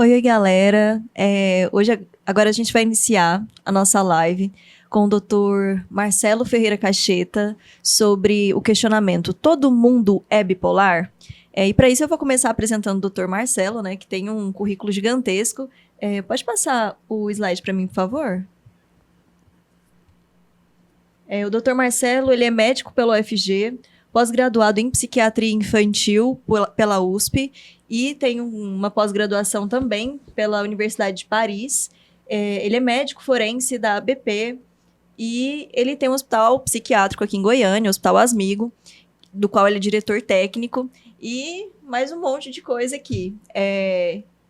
Oi, galera. Agora a gente vai iniciar a nossa live com o Dr. Marcelo Ferreira Cacheta sobre o questionamento: todo mundo é bipolar? E para isso eu vou começar apresentando o Dr. Marcelo, né, que tem um currículo gigantesco. Pode passar o slide para mim, por favor? O Dr. Marcelo, ele é médico pela UFG, pós-graduado em psiquiatria infantil pela USP e tem uma pós-graduação também pela Universidade de Paris. Ele é médico forense da ABP e ele tem um hospital psiquiátrico aqui em Goiânia, o Hospital Asmigo, do qual ele é diretor técnico e mais um monte de coisa aqui.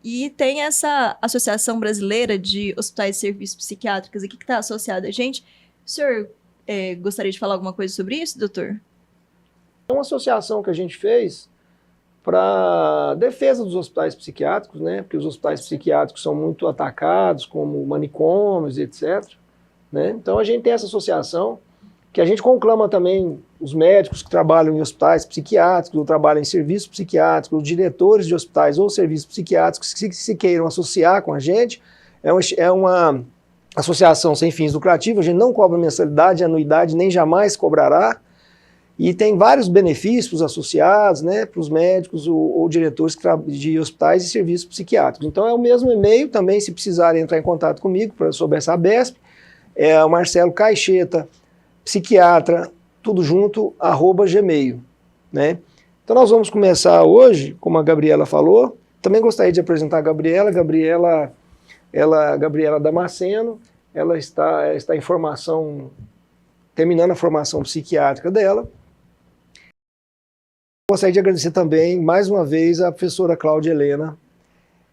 E tem essa Associação Brasileira de Hospitais e Serviços Psiquiátricos aqui que está associada a gente. O senhor gostaria de falar alguma coisa sobre isso, doutor? É uma associação que a gente fez para defesa dos hospitais psiquiátricos, né? Porque os hospitais psiquiátricos são muito atacados, como manicômios, etc. Né? Então a gente tem essa associação que a gente conclama também os médicos que trabalham em hospitais psiquiátricos, ou trabalham em serviços psiquiátricos, os diretores de hospitais ou serviços psiquiátricos que se queiram associar com a gente. É uma associação sem fins lucrativos, a gente não cobra mensalidade, anuidade, nem jamais cobrará. E tem vários benefícios para os associados, né, para os médicos ou diretores de hospitais e serviços psiquiátricos. Então é o mesmo e-mail também, se precisarem entrar em contato comigo sobre essa ABESP, é o Marcelo Cacheta, psiquiatra, tudo junto, @gmail. Né? Então nós vamos começar hoje, como a Gabriela falou. Também gostaria de apresentar a Gabriela. Gabriela Damasceno, ela está em formação, terminando a formação psiquiátrica dela. Gostaria de agradecer também, mais uma vez, a professora Cláudia Helena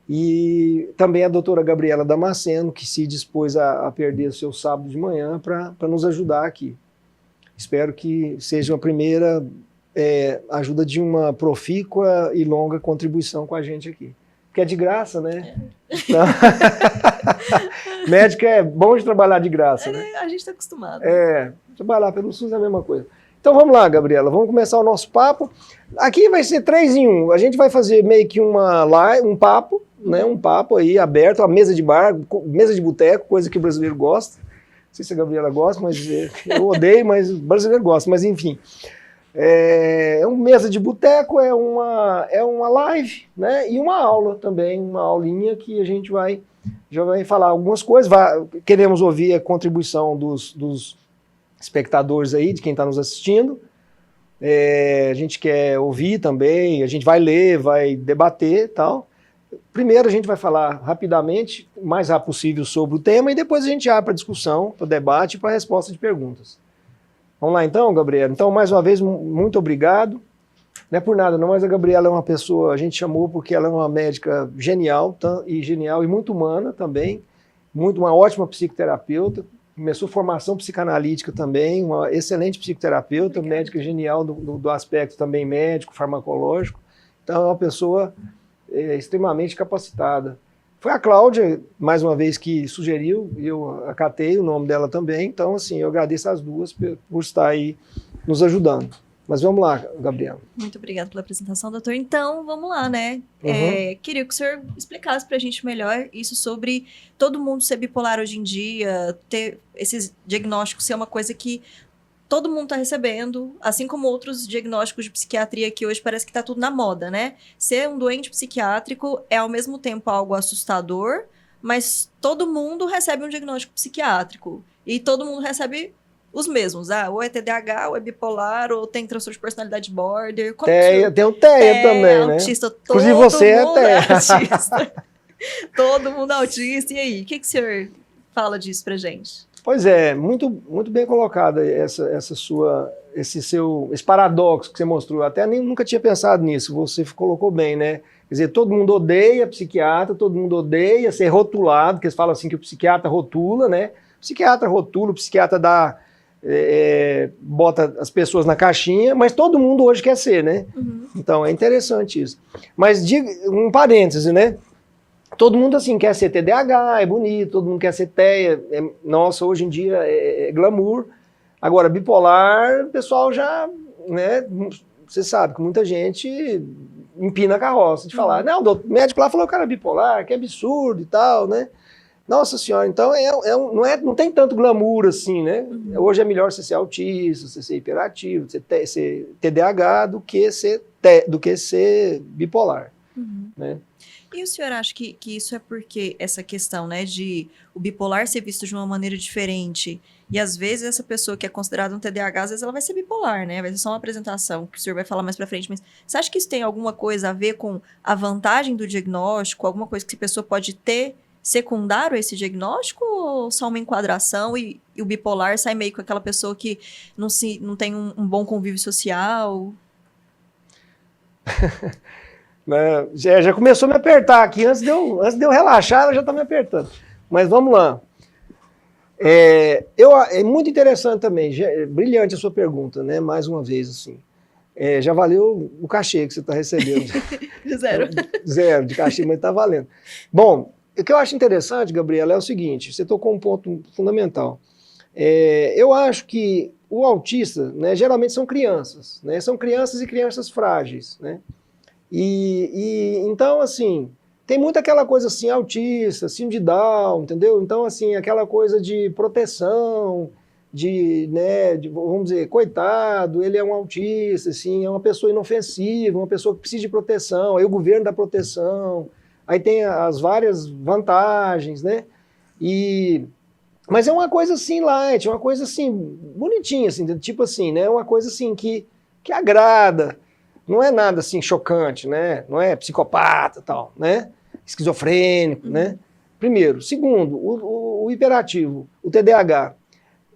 e também a doutora Gabriela Damasceno, que se dispôs a perder o seu sábado de manhã para nos ajudar aqui. Espero que seja a primeira ajuda de uma profícua e longa contribuição com a gente aqui. Porque é de graça, né? Então... Médico é bom de trabalhar de graça, né? A gente está acostumado. Trabalhar pelo SUS é a mesma coisa. Então vamos lá, Gabriela, vamos começar o nosso papo. Aqui vai ser 3 em 1. A gente vai fazer meio que um papo, né? Um papo aí aberto, uma mesa de bar, mesa de boteco, coisa que o brasileiro gosta. Não sei se a Gabriela gosta, mas eu odeio, mas o brasileiro gosta, mas enfim. É uma mesa de boteco, é uma live, né? E uma aula também, uma aulinha que a gente já vai falar algumas coisas. Queremos ouvir a contribuição dos espectadores aí, de quem está nos assistindo. A gente quer ouvir também, a gente vai ler, vai debater e tal. Primeiro a gente vai falar rapidamente, o mais rápido possível, sobre o tema, e depois a gente abre para discussão, para debate e para resposta de perguntas. Vamos lá então, Gabriela? Então, mais uma vez, muito obrigado. Não é por nada não, mas a Gabriela é uma pessoa, a gente chamou porque ela é uma médica genial e muito humana também, uma ótima psicoterapeuta, começou formação psicanalítica também, uma excelente psicoterapeuta, médica genial do aspecto também médico, farmacológico. Então é uma pessoa extremamente capacitada. Foi a Cláudia, mais uma vez, que sugeriu, e eu acatei o nome dela também. Então, assim, eu agradeço as duas por estar aí nos ajudando. Mas vamos lá, Gabriela. Muito obrigada pela apresentação, doutor. Então, vamos lá, né? Queria que o senhor explicasse para a gente melhor isso sobre todo mundo ser bipolar hoje em dia, ter esses diagnósticos ser uma coisa que todo mundo está recebendo, assim como outros diagnósticos de psiquiatria que hoje parece que está tudo na moda, né? Ser um doente psiquiátrico é ao mesmo tempo algo assustador, mas todo mundo recebe um diagnóstico psiquiátrico e todo mundo recebe os mesmos, ou é TDAH, ou é bipolar, ou tem transtorno de personalidade border. Tem o TEA também, autista, né? Inclusive você é TEA. Autista. Todo mundo autista. E aí, o que o senhor fala disso pra gente? Pois é, muito bem colocada esse paradoxo que você mostrou. Até nunca tinha pensado nisso, você colocou bem, né? Quer dizer, todo mundo odeia psiquiatra, todo mundo odeia ser rotulado, que eles falam assim que o psiquiatra rotula, né? O psiquiatra rotula, o psiquiatra bota as pessoas na caixinha, mas todo mundo hoje quer ser, né? Uhum. Então é interessante isso. Mas um parêntese, né? Todo mundo assim quer ser TDAH, é bonito, todo mundo quer ser TEA, nossa, hoje em dia é glamour. Agora, bipolar, o pessoal já, né? Você sabe que muita gente empina a carroça, de falar, não, o médico lá falou que era bipolar, que é absurdo e tal, né? Nossa senhora, então não tem tanto glamour assim, né? Hoje é melhor você ser autista, você ser hiperativo, você ser TDAH do que ser bipolar, né? E o senhor acha que isso é porque essa questão, né, de o bipolar ser visto de uma maneira diferente, e às vezes essa pessoa que é considerada um TDAH, às vezes ela vai ser bipolar, né? Vai ser só uma apresentação, que o senhor vai falar mais pra frente, mas você acha que isso tem alguma coisa a ver com a vantagem do diagnóstico, alguma coisa que a pessoa pode ter secundário a esse diagnóstico, ou só uma enquadração e o bipolar sai meio com aquela pessoa que não tem um bom convívio social? Já começou a me apertar aqui, antes de eu relaxar, ela já está me apertando. Mas vamos lá. É muito interessante também, brilhante a sua pergunta, né? Mais uma vez, assim. Já valeu o cachê que você está recebendo. Zero. Zero de cachê, mas está valendo. Bom, o que eu acho interessante, Gabriela, é o seguinte, você tocou um ponto fundamental. Eu acho que o autista, né, geralmente são crianças, né? São crianças e crianças frágeis, né? Então, assim, tem muito aquela coisa assim, autista, síndrome de Down, entendeu? Então, assim, aquela coisa de proteção, né, vamos dizer, coitado, ele é um autista, assim, é uma pessoa inofensiva, uma pessoa que precisa de proteção, aí o governo dá proteção, aí tem as várias vantagens, né? Mas é uma coisa assim light, uma coisa assim, bonitinha, assim, tipo assim, né? Uma coisa assim que agrada. Não é nada assim chocante, né? Não é psicopata tal, né? Esquizofrênico, né? Primeiro. Segundo, o hiperativo, o TDAH.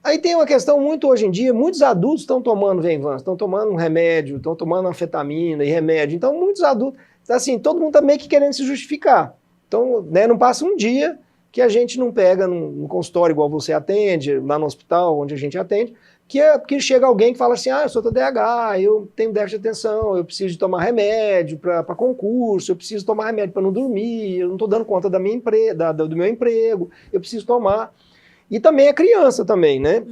Aí tem uma questão muito hoje em dia, muitos adultos estão tomando Venvance, estão tomando um remédio, estão tomando anfetamina e remédio. Então, muitos adultos, assim, todo mundo está meio que querendo se justificar. Então, né, não passa um dia que a gente não pega num consultório igual você atende, lá no hospital onde a gente atende, que chega alguém que fala assim, eu sou TDAH, eu tenho déficit de atenção, eu preciso de tomar remédio para concurso, eu preciso tomar remédio para não dormir, eu não estou dando conta do meu emprego, eu preciso tomar. E também é criança também, né?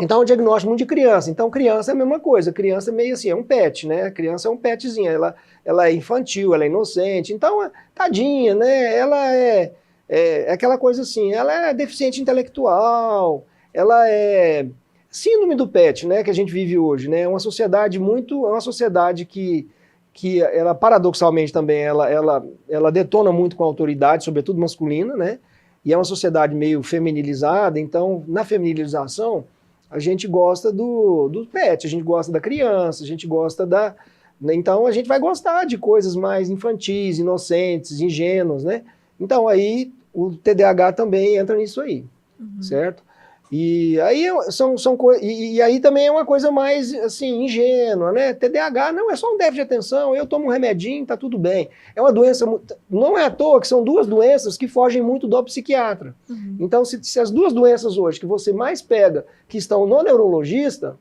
Então é um diagnóstico muito de criança. Então criança é a mesma coisa, criança é meio assim, é um pet, né? A criança é um petzinho, ela é infantil, ela é inocente, então, tadinha, né? Ela é aquela coisa assim, ela é deficiente intelectual, ela é síndrome do pet, né, que a gente vive hoje, né, é uma sociedade que ela, paradoxalmente também, ela detona muito com a autoridade, sobretudo masculina, né, e é uma sociedade meio feminilizada, então, na feminilização, a gente gosta do pet, a gente gosta da criança, a gente gosta então a gente vai gostar de coisas mais infantis, inocentes, ingênuas, né, então aí o TDAH também entra nisso aí, certo? E aí e aí também é uma coisa mais assim ingênua, né? TDAH não é só um déficit de atenção, eu tomo um remedinho, tá tudo bem. É uma doença, não é à toa que são duas doenças que fogem muito do psiquiatra. Então, se as duas doenças hoje que você mais pega, que estão no neurologista,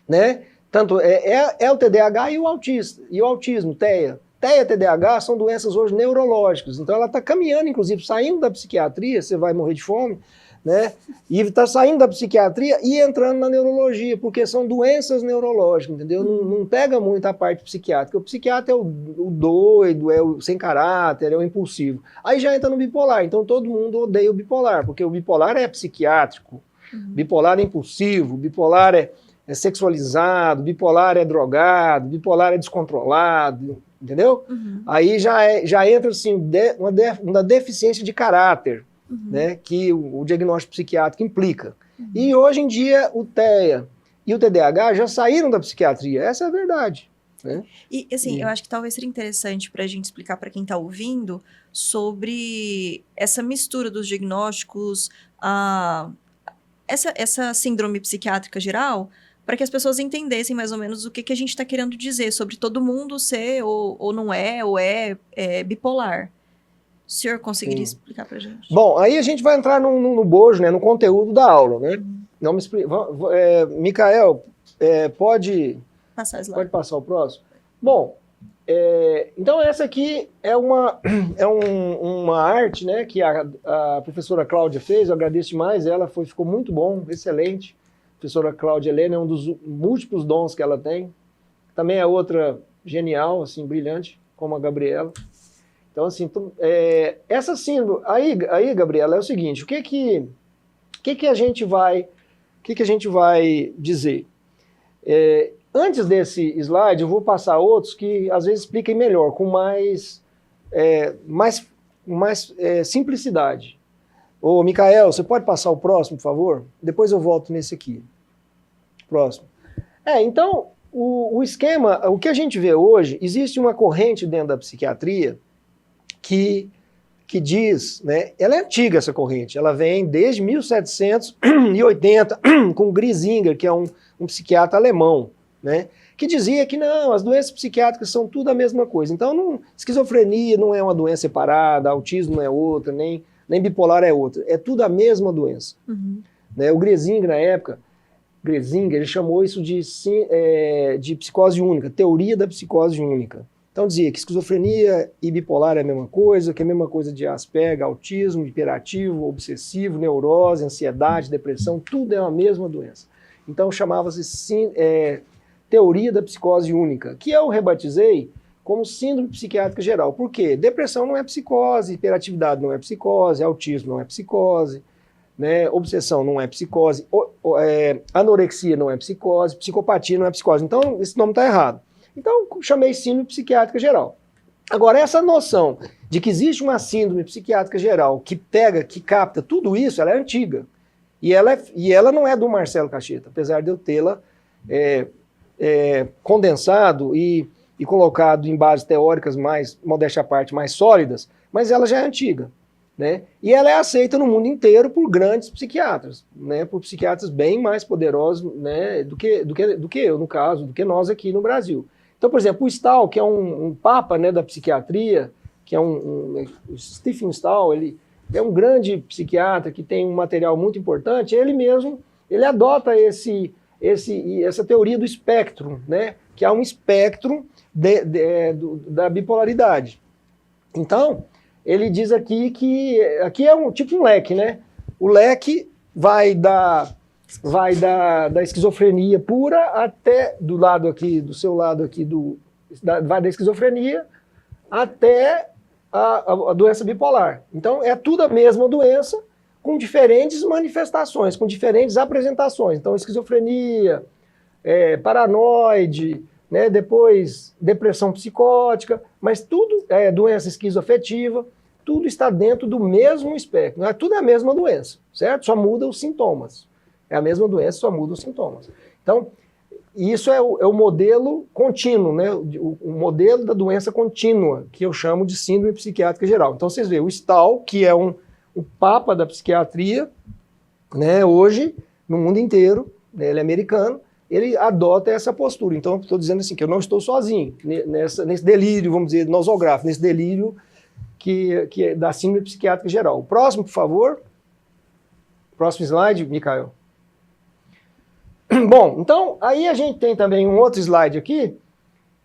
né? Tanto é o TDAH e o autismo, TEA. TEA e TDAH são doenças hoje neurológicas. Então ela está caminhando, inclusive, saindo da psiquiatria, você vai morrer de fome, né? E está saindo da psiquiatria e entrando na neurologia, porque são doenças neurológicas, entendeu? Não pega muito a parte psiquiátrica. O psiquiatra é o doido, é o sem caráter, é o impulsivo. Aí já entra no bipolar, então todo mundo odeia o bipolar, porque o bipolar é psiquiátrico, bipolar é impulsivo, bipolar é sexualizado, bipolar é drogado, bipolar é descontrolado, entendeu? Aí já entra assim, uma deficiência de caráter, né, que o diagnóstico psiquiátrico implica. E hoje em dia o TEA e o TDAH já saíram da psiquiatria, essa é a verdade. Né? E assim, eu acho que talvez seria interessante para a gente explicar para quem está ouvindo sobre essa mistura dos diagnósticos, essa síndrome psiquiátrica geral, para que as pessoas entendessem mais ou menos o que a gente está querendo dizer sobre todo mundo ser ou não é, ou é bipolar. O senhor conseguiria explicar para a gente? Bom, aí a gente vai entrar no bojo, né, no conteúdo da aula, né? Não me explica. Micael, pode passar o próximo? Bom, então essa aqui é uma arte, né, que a professora Cláudia fez, eu agradeço demais, ficou muito bom, excelente. A professora Cláudia Helena é um dos múltiplos dons que ela tem. Também é outra genial, assim, brilhante. como a Gabriela. Então, assim, essa síndrome... Aí, Gabriela, é o seguinte, o que a gente vai dizer? Antes desse slide, eu vou passar outros que às vezes expliquem melhor, com mais simplicidade. Ô, Micael, você pode passar o próximo, por favor? Depois eu volto nesse aqui. Próximo. Então, o esquema, o que a gente vê hoje, existe uma corrente dentro da psiquiatria que diz, né, ela é antiga essa corrente, ela vem desde 1780 com Griesinger, que é um psiquiatra alemão, né, que dizia que não, as doenças psiquiátricas são tudo a mesma coisa. Então, esquizofrenia não é uma doença separada, autismo não é outra, nem bipolar é outra, é tudo a mesma doença. Uhum. Né, o Griesinger, na época, ele chamou isso de psicose única, teoria da psicose única. Então dizia que esquizofrenia e bipolar é a mesma coisa, que é a mesma coisa de Asperger, autismo, hiperativo, obsessivo, neurose, ansiedade, depressão, tudo é a mesma doença. Então chamava-se teoria da psicose única, que eu rebatizei como síndrome psiquiátrica geral. Por quê? Depressão não é psicose, hiperatividade não é psicose, autismo não é psicose, né? Obsessão não é psicose, anorexia não é psicose, psicopatia não é psicose. Então esse nome está errado. Então, chamei síndrome psiquiátrica geral. Agora, essa noção de que existe uma síndrome psiquiátrica geral que capta tudo isso, ela é antiga. E ela não é do Marcelo Cacheta, apesar de eu tê-la condensado e colocado em bases teóricas mais, modéstia à parte, mais sólidas, mas ela já é antiga. Né? E ela é aceita no mundo inteiro por grandes psiquiatras, né? Por psiquiatras bem mais poderosos, né? do que eu, no caso, do que nós aqui no Brasil. Então, por exemplo, o Stahl, que é um papa, né, da psiquiatria, que é o Stephen Stahl, ele é um grande psiquiatra que tem um material muito importante, ele adota essa teoria do espectro, né, que é um espectro da bipolaridade. Então, ele diz aqui que aqui é tipo um leque, né? O leque vai da esquizofrenia pura até do seu lado aqui, vai da esquizofrenia até a doença bipolar. Então, é tudo a mesma doença, com diferentes manifestações, com diferentes apresentações. Então, esquizofrenia, paranoide, né, depois depressão psicótica, mas tudo doença esquizoafetiva, tudo está dentro do mesmo espectro. Tudo é a mesma doença, certo? Só muda os sintomas. É a mesma doença, só muda os sintomas. Então, isso é o modelo contínuo, né? O modelo da doença contínua, que eu chamo de síndrome psiquiátrica geral. Então, vocês veem, o Stahl, que é o papa da psiquiatria, né, hoje, no mundo inteiro, né, ele é americano, ele adota essa postura. Então, estou dizendo assim, que eu não estou sozinho nesse delírio, vamos dizer, nosográfico, nesse delírio que é da síndrome psiquiátrica geral. O próximo, por favor. Próximo slide, Micael. Bom, então, aí a gente tem também um outro slide aqui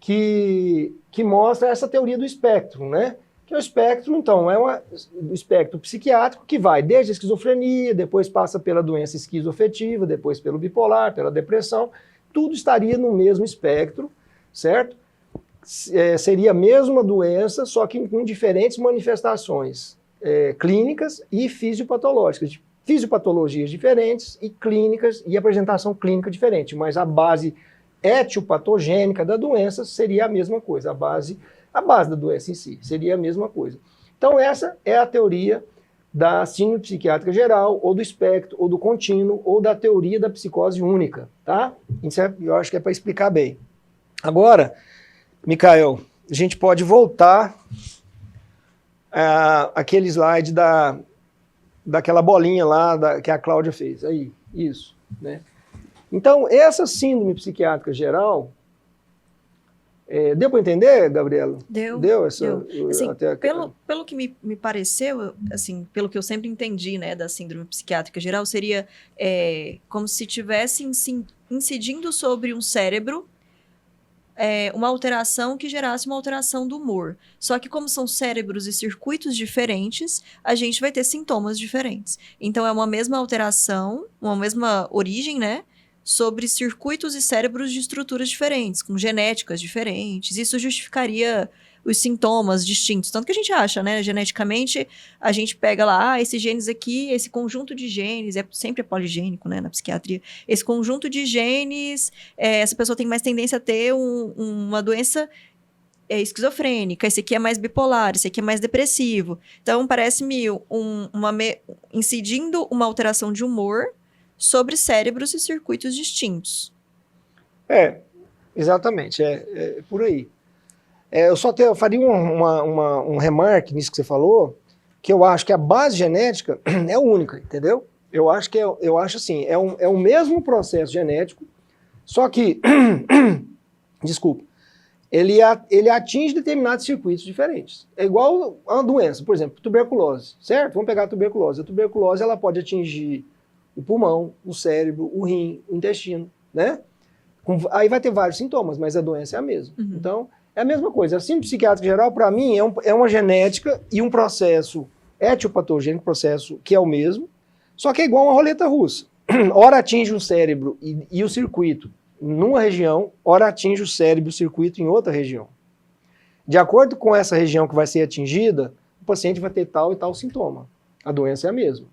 que mostra essa teoria do espectro, né? Que o espectro, então, é o espectro psiquiátrico que vai desde a esquizofrenia, depois passa pela doença esquizoafetiva, depois pelo bipolar, pela depressão, tudo estaria no mesmo espectro, certo? Seria a mesma doença, só que com diferentes manifestações clínicas e fisiopatológicas, fisiopatologias diferentes e clínicas e apresentação clínica diferente, mas a base etiopatogênica da doença seria a mesma coisa, a base da doença em si seria a mesma coisa. Então essa é a teoria da síndrome psiquiátrica geral, ou do espectro, ou do contínuo, ou da teoria da psicose única, tá? Isso eu acho que é para explicar bem. Agora, Micael, a gente pode voltar àquele slide daquela bolinha lá que a Cláudia fez. Aí, isso, né? Então, essa síndrome psiquiátrica geral, deu para entender, Gabriela? Deu. Deu. Assim, pelo que me pareceu, assim, pelo que eu sempre entendi, né, da síndrome psiquiátrica geral, seria como se estivesse incidindo sobre um cérebro uma alteração que gerasse uma alteração do humor. Só que como são cérebros e circuitos diferentes, a gente vai ter sintomas diferentes. Então é uma mesma alteração, uma mesma origem, né? Sobre circuitos e cérebros de estruturas diferentes, com genéticas diferentes. Isso justificaria os sintomas distintos. Tanto que a gente acha, né? Geneticamente, a gente pega lá, esses genes aqui, esse conjunto de genes, sempre é poligênico, né? Na psiquiatria. Esse conjunto de genes, essa pessoa tem mais tendência a ter uma doença esquizofrênica, esse aqui é mais bipolar, esse aqui é mais depressivo. Então, parece-me incidindo uma alteração de humor sobre cérebros e circuitos distintos. Exatamente, é por aí. Eu faria um remarque nisso que você falou, que eu acho que a base genética é única, entendeu? Eu acho assim, é o mesmo processo genético, só que, desculpa, ele atinge determinados circuitos diferentes. É igual a uma doença, por exemplo, tuberculose, certo? Vamos pegar a tuberculose. A tuberculose ela pode atingir o pulmão, o cérebro, o rim, o intestino, né? Aí vai ter vários sintomas, mas a doença é a mesma. Uhum. Então, é a mesma coisa. A síndrome psiquiátrica geral, para mim, é uma genética e um processo etiopatogênico, processo que é o mesmo, só que é igual uma roleta russa. Ora atinge o cérebro e o circuito numa região, ora atinge o cérebro e o circuito em outra região. De acordo com essa região que vai ser atingida, o paciente vai ter tal e tal sintoma. A doença é a mesma,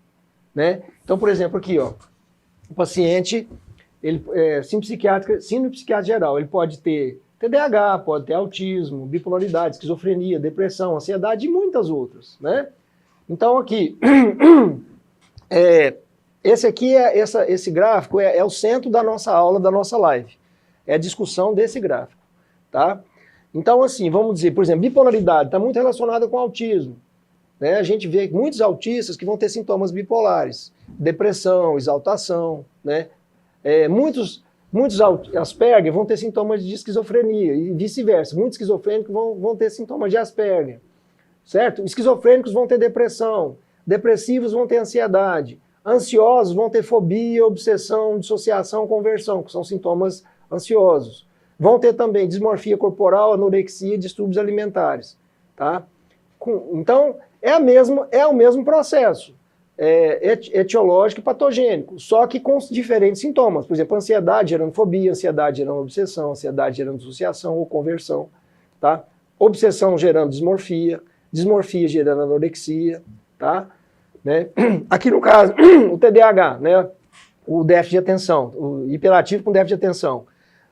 né? Então, por exemplo, aqui, ó, o paciente, síndrome psiquiátrica geral, ele pode ter TDAH, pode ter autismo, bipolaridade, esquizofrenia, depressão, ansiedade e muitas outras, né? Então, aqui, esse gráfico é o centro da nossa aula, da nossa live. É a discussão desse gráfico, tá? Então, assim, vamos dizer, por exemplo, bipolaridade está muito relacionada com autismo, né? A gente vê muitos autistas que vão ter sintomas bipolares, depressão, exaltação, né? Muitos Asperger vão ter sintomas de esquizofrenia e vice-versa. Muitos esquizofrênicos vão ter sintomas de Asperger, certo? Esquizofrênicos vão ter depressão, depressivos vão ter ansiedade, ansiosos vão ter fobia, obsessão, dissociação, conversão, que são sintomas ansiosos. Vão ter também dismorfia corporal, anorexia e distúrbios alimentares, tá? Então, é o mesmo processo. Etiológico e patogênico, só que com diferentes sintomas. Por exemplo, ansiedade gerando fobia, ansiedade gerando obsessão, ansiedade gerando dissociação ou conversão, tá? Obsessão gerando dismorfia, dismorfia gerando anorexia, tá? Né? Aqui no caso, o TDAH, né? O déficit de atenção, o hiperativo com déficit de atenção.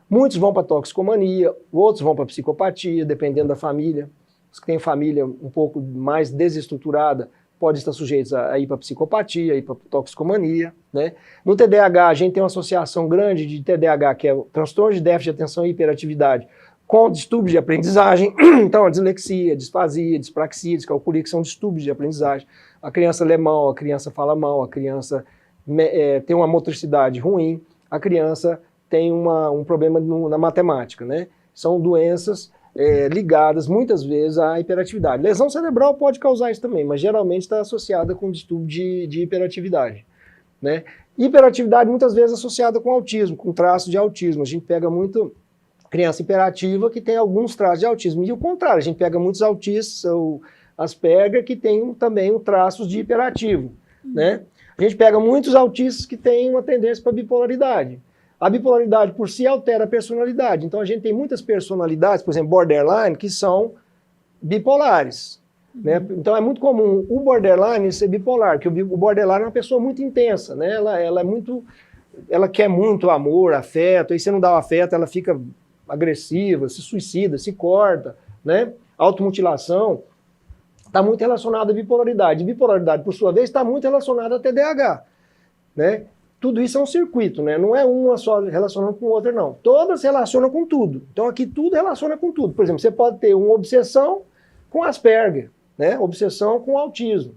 Muitos vão para toxicomania, outros vão para psicopatia, dependendo da família. Os que têm família um pouco mais desestruturada podem estar sujeitos a ir para psicopatia, a ir para toxicomania, né? No TDAH, a gente tem uma associação grande de TDAH, que é o transtorno de déficit de atenção e hiperatividade, com distúrbios de aprendizagem. Então, a dislexia, disfasia, dispraxia, descalculia, que são distúrbios de aprendizagem. A criança lê mal, a criança fala mal, a criança tem uma motricidade ruim, a criança tem um problema na matemática, né? São doenças ligadas muitas vezes à hiperatividade. Lesão cerebral pode causar isso também, mas geralmente está associada com distúrbio de hiperatividade, né? Hiperatividade muitas vezes associada com autismo, com traços de autismo. A gente pega muito criança hiperativa que tem alguns traços de autismo. E o contrário, a gente pega muitos autistas ou Asperger que tem também traços de hiperativo, né? A gente pega muitos autistas que têm uma tendência para bipolaridade. A bipolaridade por si altera a personalidade. Então a gente tem muitas personalidades, por exemplo, borderline, que são bipolares, né? Então é muito comum o borderline ser bipolar, que o borderline é uma pessoa muito intensa, né? Ela quer muito amor, afeto, aí você não dá o afeto, ela fica agressiva, se suicida, se corta, né? Automutilação está muito relacionada à bipolaridade. Bipolaridade, por sua vez, está muito relacionada a TDAH, né? Tudo isso é um circuito, né? Não é uma só relacionando com outra, não. Todas relacionam com tudo. Então aqui tudo relaciona com tudo. Por exemplo, você pode ter uma obsessão com Asperger, né? Obsessão com autismo,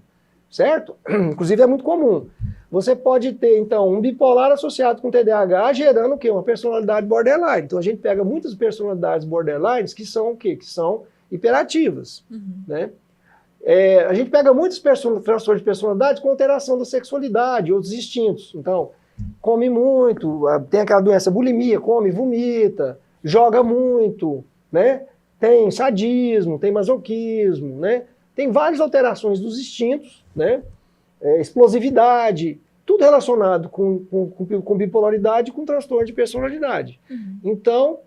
certo? Inclusive é muito comum. Você pode ter, então, um bipolar associado com TDAH, gerando o quê? Uma personalidade borderline. Então a gente pega muitas personalidades borderlines que são o quê? Que são hiperativas, né? A gente pega muitos transtornos de personalidade com alteração da sexualidade, outros instintos. Então, come muito, tem aquela doença bulimia, come, vomita, joga muito, né? Tem sadismo, tem masoquismo, né? Tem várias alterações dos instintos, né? Explosividade, tudo relacionado com bipolaridade e com transtorno de personalidade. Então,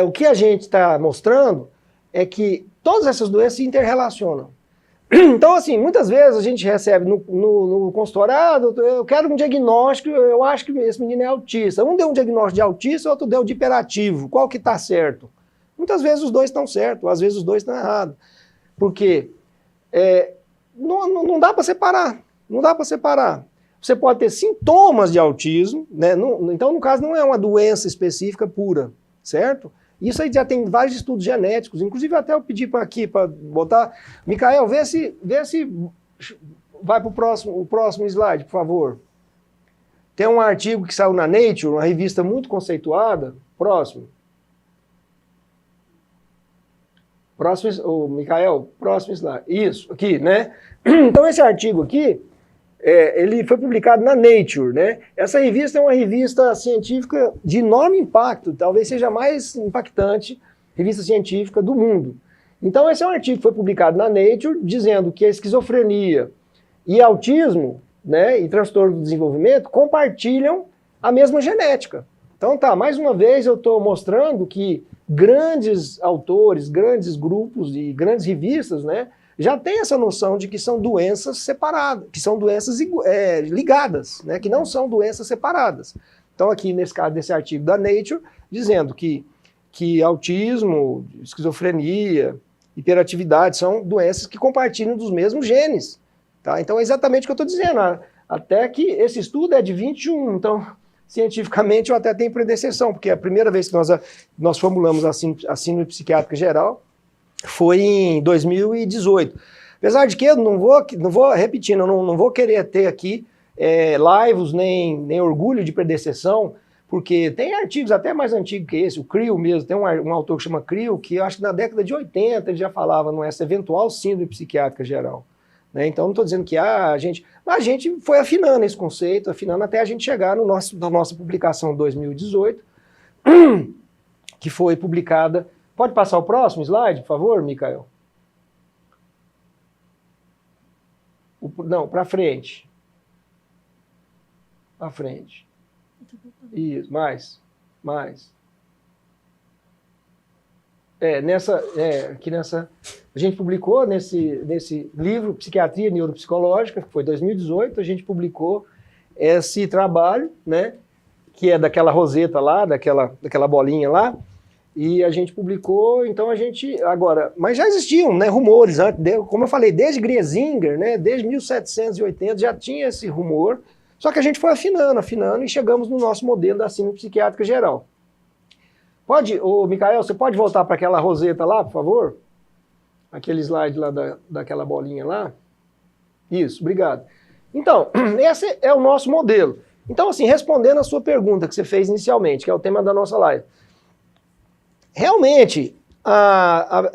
o que a gente está mostrando é que todas essas doenças se interrelacionam. Então, assim, muitas vezes a gente recebe no consultório, eu quero um diagnóstico, eu acho que esse menino é autista. Um deu um diagnóstico de autista, outro deu de hiperativo. Qual que está certo? Muitas vezes os dois estão certos, às vezes os dois estão errados. Porque não dá para separar, não dá para separar. Você pode ter sintomas de autismo, né? Então, no caso, não é uma doença específica pura, certo? Isso aí já tem vários estudos genéticos, inclusive até eu pedi para aqui, para botar... Micael, vê se vai para o próximo slide, por favor. Tem um artigo que saiu na Nature, uma revista muito conceituada. Próximo. Micael, próximo slide. Isso, aqui, né? Então esse artigo aqui, ele foi publicado na Nature, né? Essa revista é uma revista científica de enorme impacto, talvez seja a mais impactante revista científica do mundo. Então esse é um artigo que foi publicado na Nature, dizendo que a esquizofrenia e autismo, né, e transtorno do desenvolvimento compartilham a mesma genética. Então tá, mais uma vez eu estou mostrando que grandes autores, grandes grupos e grandes revistas, né, já tem essa noção de que são doenças separadas, que são doenças ligadas, né, que não são doenças separadas. Então aqui, nesse caso desse artigo da Nature, dizendo que autismo, esquizofrenia, hiperatividade são doenças que compartilham dos mesmos genes. Tá? Então é exatamente o que eu estou dizendo, até que esse estudo é de 21, então cientificamente eu até tenho predecessão, porque a primeira vez que nós formulamos a síndrome psiquiátrica geral foi em 2018. Apesar de que eu não vou repetindo, eu não vou querer ter aqui laivos nem orgulho de predecessão, porque tem artigos até mais antigos que esse, o Creel mesmo, tem um autor que chama Creel, que eu acho que na década de 80 ele já falava nessa eventual síndrome psiquiátrica geral. Né? Então não estou dizendo que a gente foi afinando esse conceito, afinando até a gente chegar na nossa publicação 2018, que foi publicada. Pode passar o próximo slide, por favor, Micael? Não, para frente. Para frente. Isso, mais. Aqui nessa... A gente publicou nesse livro, Psiquiatria Neuropsicológica, que foi 2018, a gente publicou esse trabalho, né, que é daquela roseta lá, daquela bolinha lá, e a gente publicou, então agora, mas já existiam, né, rumores, antes, como eu falei, desde Griesinger, né, desde 1780 já tinha esse rumor, só que a gente foi afinando e chegamos no nosso modelo da síndrome psiquiátrica geral. Micael, você pode voltar para aquela roseta lá, por favor? Aquele slide lá daquela bolinha lá? Isso, obrigado. Então, esse é o nosso modelo. Então, assim, respondendo a sua pergunta que você fez inicialmente, que é o tema da nossa live. Realmente,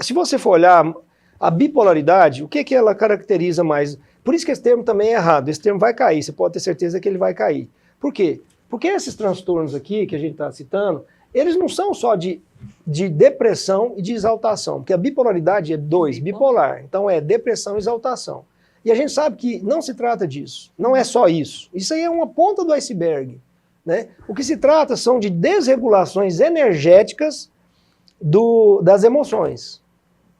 se você for olhar a bipolaridade, o que ela caracteriza mais? Por isso que esse termo também é errado, esse termo vai cair, você pode ter certeza que ele vai cair. Por quê? Porque esses transtornos aqui que a gente está citando, eles não são só de depressão e de exaltação, porque a bipolaridade é bipolar, então é depressão e exaltação. E a gente sabe que não se trata disso, não é só isso. Isso aí é uma ponta do iceberg. Né? O que se trata são de desregulações energéticas das emoções.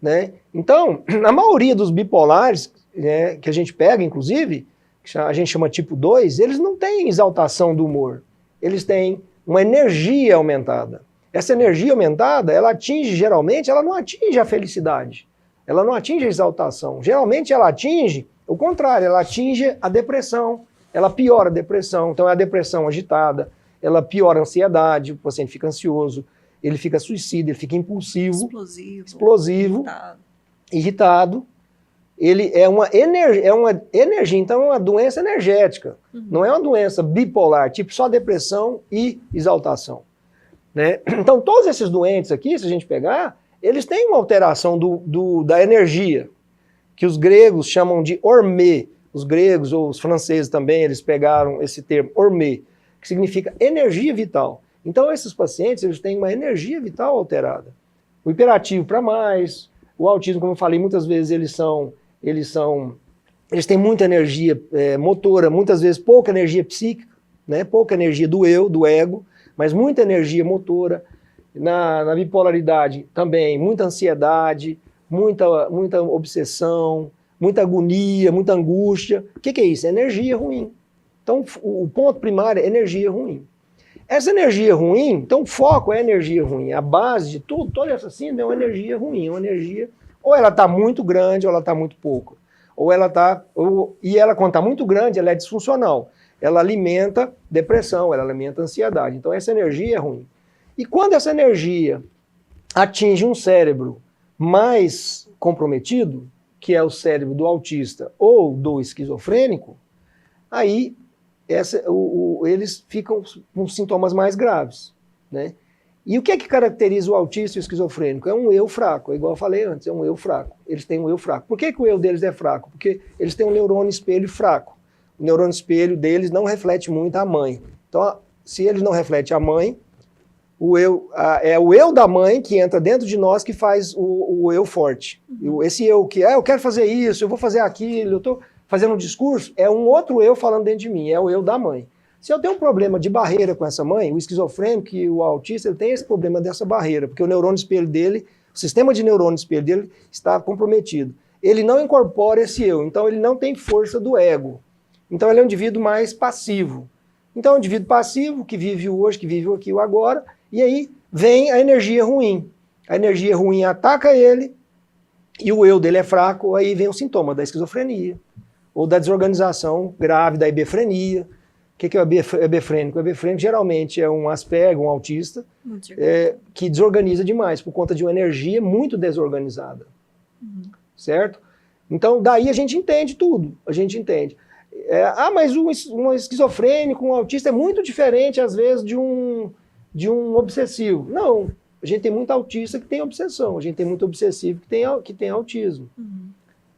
Né? Então, a maioria dos bipolares, né, que a gente pega, inclusive, que a gente chama tipo 2, eles não têm exaltação do humor, eles têm uma energia aumentada. Essa energia aumentada, geralmente, ela não atinge a felicidade, ela não atinge a exaltação. Geralmente ela atinge o contrário, ela atinge a depressão, ela piora a depressão. Então é a depressão agitada, ela piora a ansiedade, o paciente fica ansioso, ele fica suicida, ele fica impulsivo, explosivo, irritado. Ele é uma energia, então é uma doença energética, não é uma doença bipolar, tipo só depressão e exaltação. Né? Então todos esses doentes aqui, se a gente pegar, eles têm uma alteração da energia, que os gregos chamam de hormê. Os gregos ou os franceses também, eles pegaram esse termo hormê, que significa energia vital. Então esses pacientes, eles têm uma energia vital alterada. O hiperativo para mais, o autismo, como eu falei, muitas vezes eles têm muita energia motora, muitas vezes pouca energia psíquica, né? Pouca energia do eu, do ego, mas muita energia motora. Na bipolaridade também, muita ansiedade, muita obsessão, muita agonia, muita angústia. O que é isso? É energia ruim. Então, o ponto primário é energia ruim. Essa energia ruim, então o foco é energia ruim. A base de tudo, toda essa síndrome é uma energia ruim, uma energia, ou ela está muito grande ou ela está muito pouco. E ela, quando está muito grande, ela é disfuncional. Ela alimenta depressão, ela alimenta ansiedade. Então essa energia é ruim. E quando essa energia atinge um cérebro mais comprometido, que é o cérebro do autista ou do esquizofrênico, aí eles ficam com sintomas mais graves, né? E o que é que caracteriza o autista e o esquizofrênico? É um eu fraco, igual eu falei antes, é um eu fraco. Eles têm um eu fraco. Por que o eu deles é fraco? Porque eles têm um neurônio espelho fraco. O neurônio espelho deles não reflete muito a mãe. Então, se eles não refletem a mãe, é o eu da mãe que entra dentro de nós que faz o eu forte. Esse eu que eu quero fazer isso, eu vou fazer aquilo, eu estou fazendo um discurso, é um outro eu falando dentro de mim, é o eu da mãe. Se eu tenho um problema de barreira com essa mãe, o esquizofrênico e o autista, ele tem esse problema dessa barreira, porque o neurônio espelho dele, o sistema de neurônio espelho dele está comprometido. Ele não incorpora esse eu, então ele não tem força do ego. Então ele é um indivíduo mais passivo. Então é um indivíduo passivo, que vive o hoje, que vive o aqui e o agora, e aí vem a energia ruim. A energia ruim ataca ele, e o eu dele é fraco, aí vem o sintoma da esquizofrenia, ou da desorganização grave, da hebefrenia. O que é o hebefrênico? O hebefrênico geralmente é um Asperger, um autista, que desorganiza demais, por conta de uma energia muito desorganizada. Certo? Então, daí a gente entende tudo, a gente entende. Mas um esquizofrênico, um autista é muito diferente, às vezes, de um obsessivo. Não, a gente tem muito autista que tem obsessão, a gente tem muito obsessivo que tem autismo.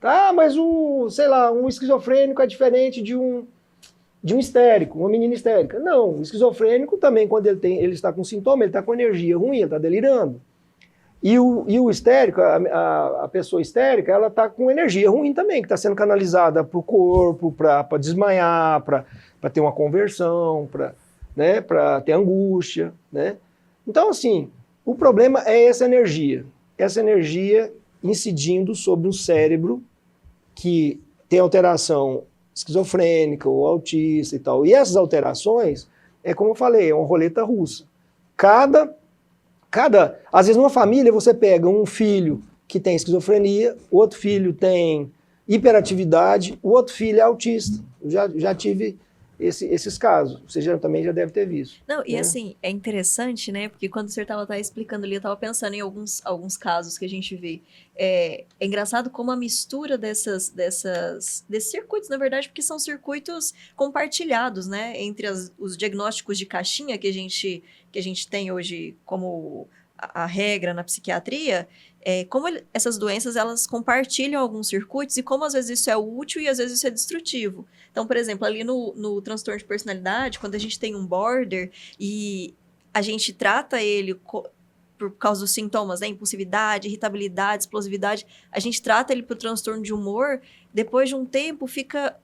Tá, mas um esquizofrênico é diferente de um histérico, uma menina histérica. Não, o esquizofrênico também, quando ele está com sintoma, ele está com energia ruim, ele está delirando. E o histérico, a pessoa histérica, ela está com energia ruim também, que está sendo canalizada para o corpo, para desmaiar, para ter uma conversão, para ter angústia, né? Então, assim, o problema é essa energia incidindo sobre um cérebro que tem alteração esquizofrênica ou autista e tal. E essas alterações, como eu falei, é uma roleta russa. Às vezes numa família você pega um filho que tem esquizofrenia, o outro filho tem hiperatividade, o outro filho é autista. Eu já tive esses casos. Você também já deve ter visto. Não, e assim, é interessante, né? Porque quando o senhor estava explicando ali, eu estava pensando em alguns casos que a gente vê. É engraçado como a mistura desses circuitos, na verdade, porque são circuitos compartilhados, né? Entre os diagnósticos de caixinha que a gente tem hoje como a regra na psiquiatria, como essas doenças, elas compartilham alguns circuitos e como às vezes isso é útil e às vezes isso é destrutivo. Então, por exemplo, ali no transtorno de personalidade, quando a gente tem um border e a gente trata ele por causa dos sintomas, né? Impulsividade, irritabilidade, explosividade, a gente trata ele para o transtorno de humor, depois de um tempo fica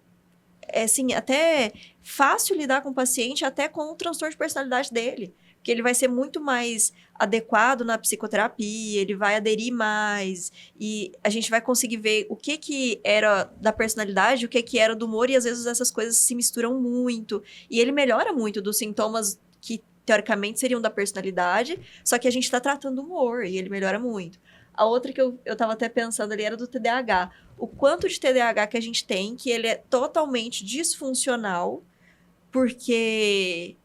assim, até fácil lidar com o paciente, até com o transtorno de personalidade dele. Porque ele vai ser muito mais adequado na psicoterapia, ele vai aderir mais, e a gente vai conseguir ver o que era da personalidade, o que era do humor, e às vezes essas coisas se misturam muito, e ele melhora muito dos sintomas que teoricamente seriam da personalidade, só que a gente está tratando o humor, e ele melhora muito. A outra que eu estava até pensando ali era do TDAH. O quanto de TDAH que a gente tem, que ele é totalmente disfuncional, porque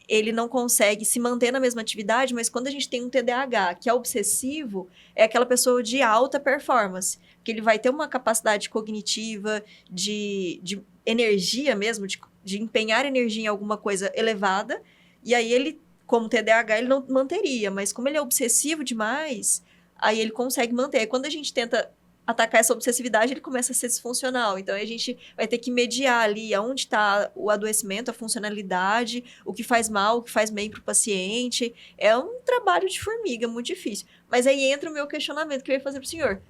ele não consegue se manter na mesma atividade, mas quando a gente tem um TDAH que é obsessivo, é aquela pessoa de alta performance, que ele vai ter uma capacidade cognitiva, de energia mesmo, de empenhar energia em alguma coisa elevada, e aí ele, como TDAH, ele não manteria, mas como ele é obsessivo demais, aí ele consegue manter. Quando a gente tenta atacar essa obsessividade, ele começa a ser disfuncional. Então, a gente vai ter que mediar ali aonde está o adoecimento, a funcionalidade, o que faz mal, o que faz bem para o paciente. É um trabalho de formiga, muito difícil. Mas aí entra o meu questionamento que eu ia fazer para o senhor.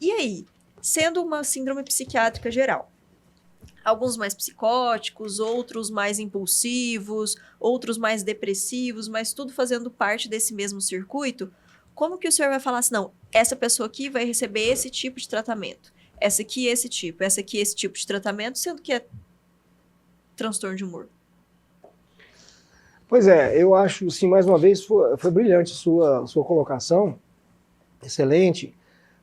E aí, sendo uma síndrome psiquiátrica geral, Alguns mais psicóticos, outros mais impulsivos, outros mais depressivos, mas tudo fazendo parte desse mesmo circuito. Como que o senhor vai falar assim, não, essa pessoa aqui vai receber esse tipo de tratamento, essa aqui esse tipo de tratamento, sendo que é transtorno de humor? Pois é, eu acho, sim, mais uma vez, foi brilhante sua colocação, excelente,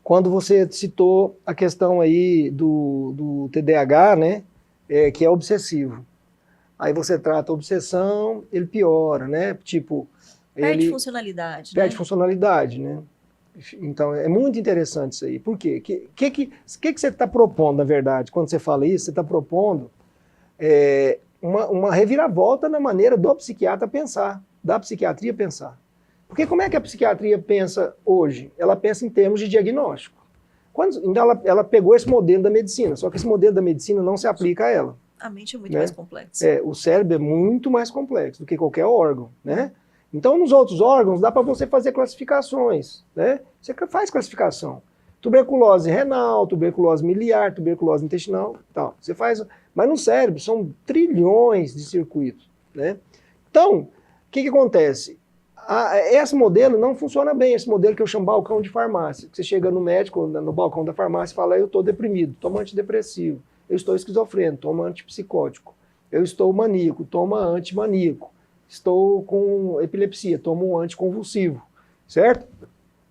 quando você citou a questão aí do TDAH, né, que é obsessivo. Aí você trata a obsessão, ele piora, né, tipo... Perde ele funcionalidade, perde né? funcionalidade, né? Então, é muito interessante isso aí. Por quê? O que você está propondo, na verdade? Quando você fala isso, você está propondo uma reviravolta na maneira do psiquiatra pensar, da psiquiatria pensar. Porque como é que a psiquiatria pensa hoje? Ela pensa em termos de diagnóstico. Então, ela pegou esse modelo da medicina, só que esse modelo da medicina não se aplica a ela. A mente é muito né? mais complexa. O cérebro é muito mais complexo do que qualquer órgão, né? Então, nos outros órgãos, dá para você fazer classificações, né? Você faz classificação. Tuberculose renal, tuberculose miliar, tuberculose intestinal, tal. Você faz, mas no cérebro são trilhões de circuitos, né? Então, o que acontece? Esse modelo não funciona bem, esse modelo que eu chamo balcão de farmácia. Você chega no médico, no balcão da farmácia e fala, eu estou deprimido, toma antidepressivo. Eu estou esquizofrênico, toma antipsicótico. Eu estou maníaco, toma antimaníaco. Estou com epilepsia, toma um anticonvulsivo, certo?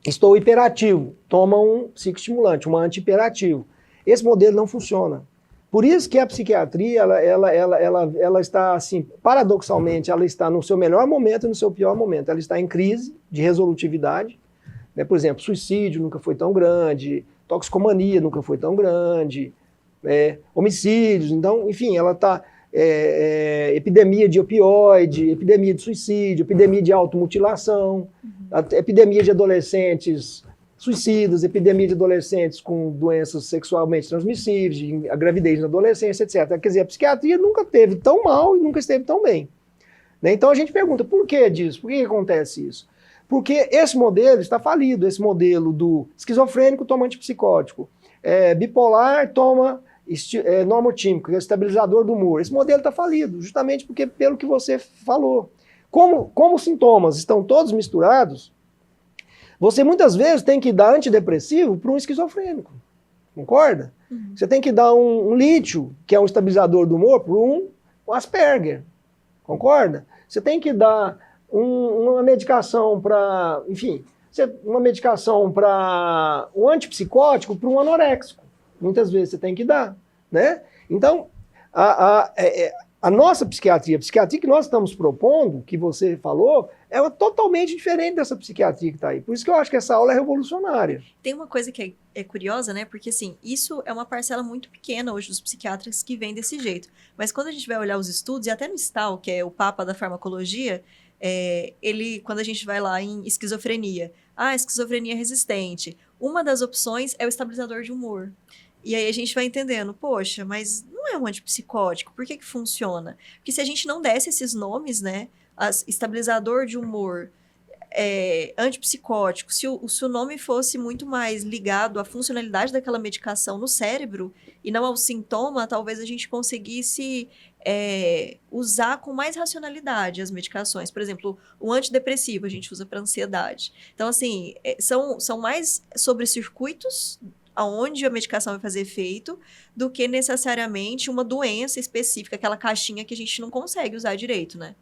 Estou hiperativo, toma um psicoestimulante, um anti-hiperativo. Esse modelo não funciona. Por isso que a psiquiatria, ela está assim, paradoxalmente, ela está no seu melhor momento e no seu pior momento. Ela está em crise de resolutividade, né? Por exemplo, suicídio nunca foi tão grande, toxicomania nunca foi tão grande, homicídios, então, enfim, ela está... epidemia de opioide, epidemia de suicídio, epidemia de automutilação, epidemia de adolescentes suicidas, epidemia de adolescentes com doenças sexualmente transmissíveis, a gravidez na adolescência, etc. Quer dizer, a psiquiatria nunca esteve tão mal e nunca esteve tão bem. Né? Então a gente pergunta, por que disso? Por que acontece isso? Porque esse modelo está falido, esse modelo do esquizofrênico toma antipsicótico, bipolar toma normotímico, que é o estabilizador do humor. Esse modelo está falido, justamente porque, pelo que você falou. Como os sintomas estão todos misturados, você muitas vezes tem que dar antidepressivo para um esquizofrênico. Concorda? Uhum. Você tem que dar um lítio, que é um estabilizador do humor, para um Asperger. Concorda? Você tem que dar uma medicação para, enfim, uma medicação para um antipsicótico para um anoréxico. Muitas vezes você tem que dar, né? Então, a nossa psiquiatria, a psiquiatria que nós estamos propondo, que você falou, é totalmente diferente dessa psiquiatria que está aí. Por isso que eu acho que essa aula é revolucionária. Tem uma coisa que é curiosa, né? Porque, assim, isso é uma parcela muito pequena hoje dos psiquiatras que vêm desse jeito. Mas quando a gente vai olhar os estudos, e até no Stahl, que é o papa da farmacologia, quando a gente vai lá em esquizofrenia, esquizofrenia resistente, uma das opções é o estabilizador de humor. E aí a gente vai entendendo, poxa, mas não é um antipsicótico, por que funciona? Porque se a gente não desse esses nomes, né, estabilizador de humor, antipsicótico, se o nome fosse muito mais ligado à funcionalidade daquela medicação no cérebro e não ao sintoma, talvez a gente conseguisse usar com mais racionalidade as medicações. Por exemplo, o antidepressivo a gente usa para ansiedade. Então, assim, são mais sobre circuitos aonde a medicação vai fazer efeito, do que necessariamente uma doença específica, aquela caixinha que a gente não consegue usar direito, né?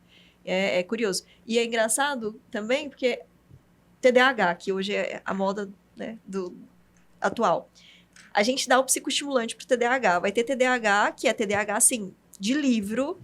É curioso. E é engraçado também, porque TDAH, que hoje é a moda, né, atual, a gente dá o psicoestimulante pro TDAH. Vai ter TDAH, que é TDAH, assim, de livro,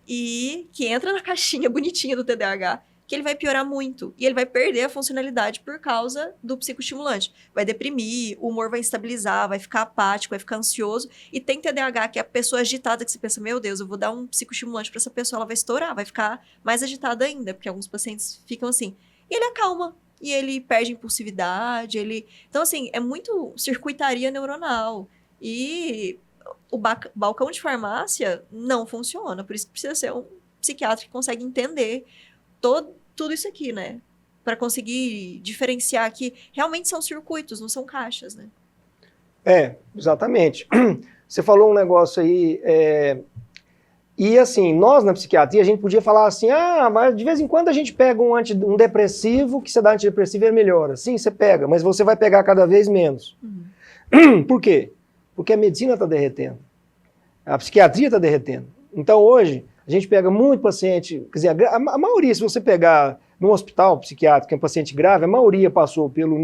e que entra na caixinha bonitinha do TDAH, que ele vai piorar muito. E ele vai perder a funcionalidade por causa do psicoestimulante. Vai deprimir, o humor vai instabilizar, vai ficar apático, vai ficar ansioso. E tem TDAH, que é a pessoa agitada, que você pensa, meu Deus, eu vou dar um psicoestimulante para essa pessoa, ela vai estourar, vai ficar mais agitada ainda, porque alguns pacientes ficam assim. E ele acalma, e ele perde impulsividade, Então, assim, é muito circuitaria neuronal. E o balcão de farmácia não funciona, por isso que precisa ser um psiquiatra que consegue entender tudo isso aqui, né? Para conseguir diferenciar que realmente são circuitos, não são caixas, né? Exatamente. Você falou um negócio aí, e assim, nós na psiquiatria, a gente podia falar assim, mas de vez em quando a gente pega um depressivo, que você dá antidepressivo e ele melhora. Sim, você pega, mas você vai pegar cada vez menos. Por quê? Porque a medicina está derretendo. A psiquiatria está derretendo. Então hoje, a gente pega muito paciente, quer dizer, a maioria, se você pegar num hospital psiquiátrico, que é um paciente grave, a maioria passou pelo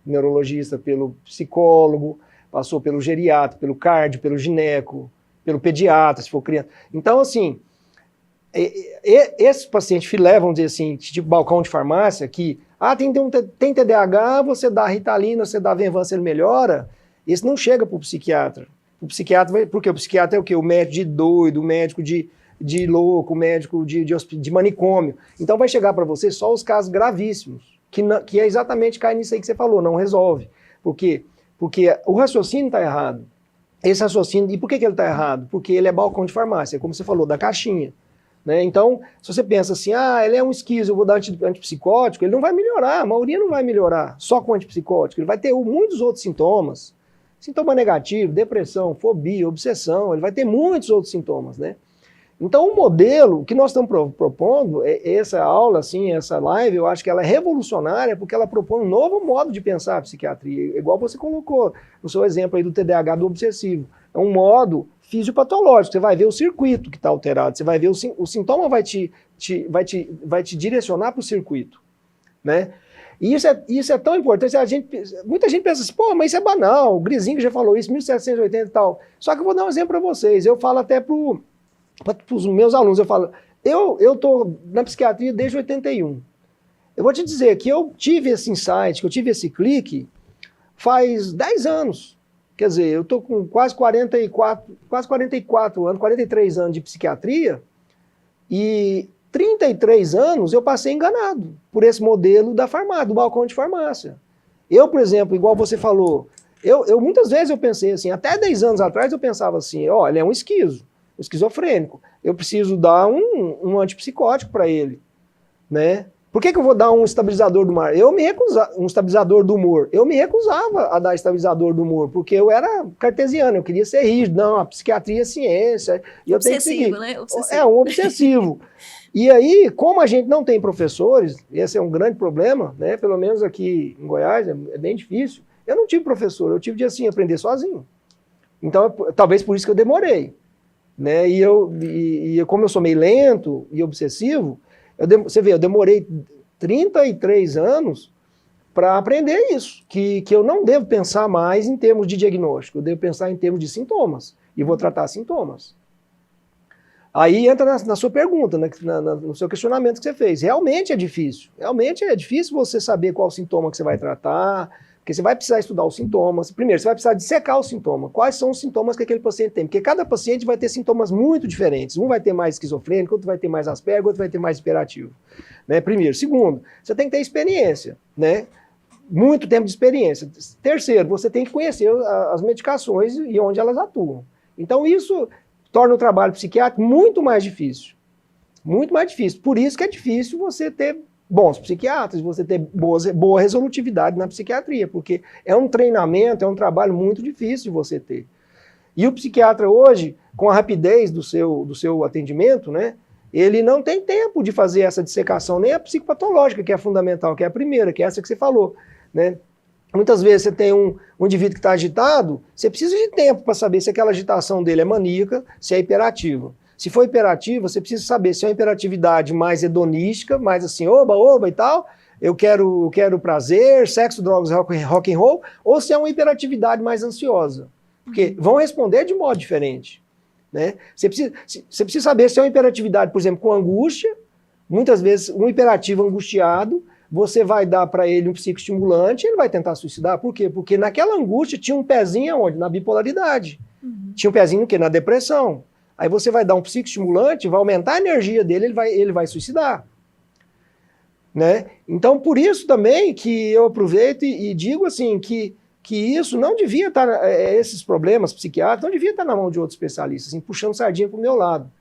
neurologista, pelo psicólogo, passou pelo geriatra, pelo cardio, pelo gineco, pelo pediatra, se for criança. Então, assim, esses pacientes filé, vamos dizer assim, tipo balcão de farmácia, que, tem TDAH, você dá Ritalina, você dá Venvanse, ele melhora, esse não chega para o psiquiatra. O psiquiatra, porque o psiquiatra é o quê? O médico de doido, o médico de louco, o médico de manicômio. Então vai chegar para você só os casos gravíssimos, que é exatamente cair nisso aí que você falou, não resolve. Por quê? Porque o raciocínio está errado. Esse raciocínio, e por que ele está errado? Porque ele é balcão de farmácia, como você falou, da caixinha. Né? Então, se você pensa assim, ele é um esquizo, eu vou dar antipsicótico, ele não vai melhorar, a maioria não vai melhorar só com antipsicótico, ele vai ter muitos outros sintomas. Sintoma negativo, depressão, fobia, obsessão, ele vai ter muitos outros sintomas, né? Então, o modelo que nós estamos propondo, essa aula, assim, essa live, eu acho que ela é revolucionária porque ela propõe um novo modo de pensar a psiquiatria, igual você colocou no seu exemplo aí do TDAH do obsessivo. É um modo fisiopatológico, você vai ver o circuito que está alterado, você vai ver o sintoma vai te direcionar para o circuito, né? E isso é tão importante, muita gente pensa assim, mas isso é banal, o Grisinho já falou isso, 1780 e tal. Só que eu vou dar um exemplo para vocês, eu falo até para os meus alunos, eu falo, eu estou na psiquiatria desde 81. Eu vou te dizer que eu tive esse insight, que eu tive esse clique faz 10 anos. Quer dizer, eu estou com quase 44 anos, 43 anos de psiquiatria e 33 anos eu passei enganado por esse modelo da farmácia, do balcão de farmácia. Eu, por exemplo, igual você falou, muitas vezes eu pensei assim, até 10 anos atrás eu pensava assim, ele é um esquizofrênico, eu preciso dar um antipsicótico para ele, né? Por que eu vou dar um estabilizador do humor? Um estabilizador do humor. Eu me recusava a dar estabilizador do humor, porque eu era cartesiano, eu queria ser rígido. Não, a psiquiatria é ciência. E eu tenho que seguir. Né? Obsessivo. É um obsessivo. E aí, como a gente não tem professores, esse é um grande problema, né? Pelo menos aqui em Goiás, é bem difícil. Eu não tive professor, eu tive de assim, aprender sozinho. Então, talvez por isso que eu demorei. Né? E como eu sou meio lento e obsessivo, você vê, eu demorei 33 anos para aprender isso, que eu não devo pensar mais em termos de diagnóstico, eu devo pensar em termos de sintomas, e vou tratar sintomas. Aí entra na sua pergunta, no seu questionamento que você fez. Realmente é difícil você saber qual sintoma que você vai tratar, porque você vai precisar estudar os sintomas. Primeiro, você vai precisar dissecar o sintoma. Quais são os sintomas que aquele paciente tem? Porque cada paciente vai ter sintomas muito diferentes. Um vai ter mais esquizofrênico, outro vai ter mais Asperger, outro vai ter mais hiperativo. Né? Primeiro. Segundo, você tem que ter experiência, né? Muito tempo de experiência. Terceiro, você tem que conhecer as medicações e onde elas atuam. Então, isso torna o trabalho psiquiátrico muito mais difícil. Muito mais difícil. Por isso que é difícil você ter bons psiquiatras, você ter boa resolutividade na psiquiatria, porque é um treinamento, é um trabalho muito difícil de você ter. E o psiquiatra hoje, com a rapidez do seu atendimento, né, ele não tem tempo de fazer essa dissecação, nem a psicopatológica, que é a fundamental, que é a primeira, que é essa que você falou. Né? Muitas vezes você tem um indivíduo que está agitado, você precisa de tempo para saber se aquela agitação dele é maníaca, se é hiperativa. Se for hiperativo, você precisa saber se é uma hiperatividade mais hedonística, mais assim, oba e tal, eu quero prazer, sexo, drogas, rock and roll, ou se é uma hiperatividade mais ansiosa. Porque vão responder de modo diferente. Né? Você precisa saber se é uma hiperatividade, por exemplo, com angústia. Muitas vezes, um hiperativo angustiado, você vai dar para ele um psicoestimulante e ele vai tentar suicidar. Por quê? Porque naquela angústia tinha um pezinho onde? Na bipolaridade. Tinha um pezinho no quê? Na depressão. Aí você vai dar um psicoestimulante, vai aumentar a energia dele, ele vai suicidar. Né? Então, por isso também que eu aproveito e digo assim, que isso não devia estar, esses problemas psiquiátricos, não devia estar na mão de outros especialistas, assim, puxando sardinha para o meu lado.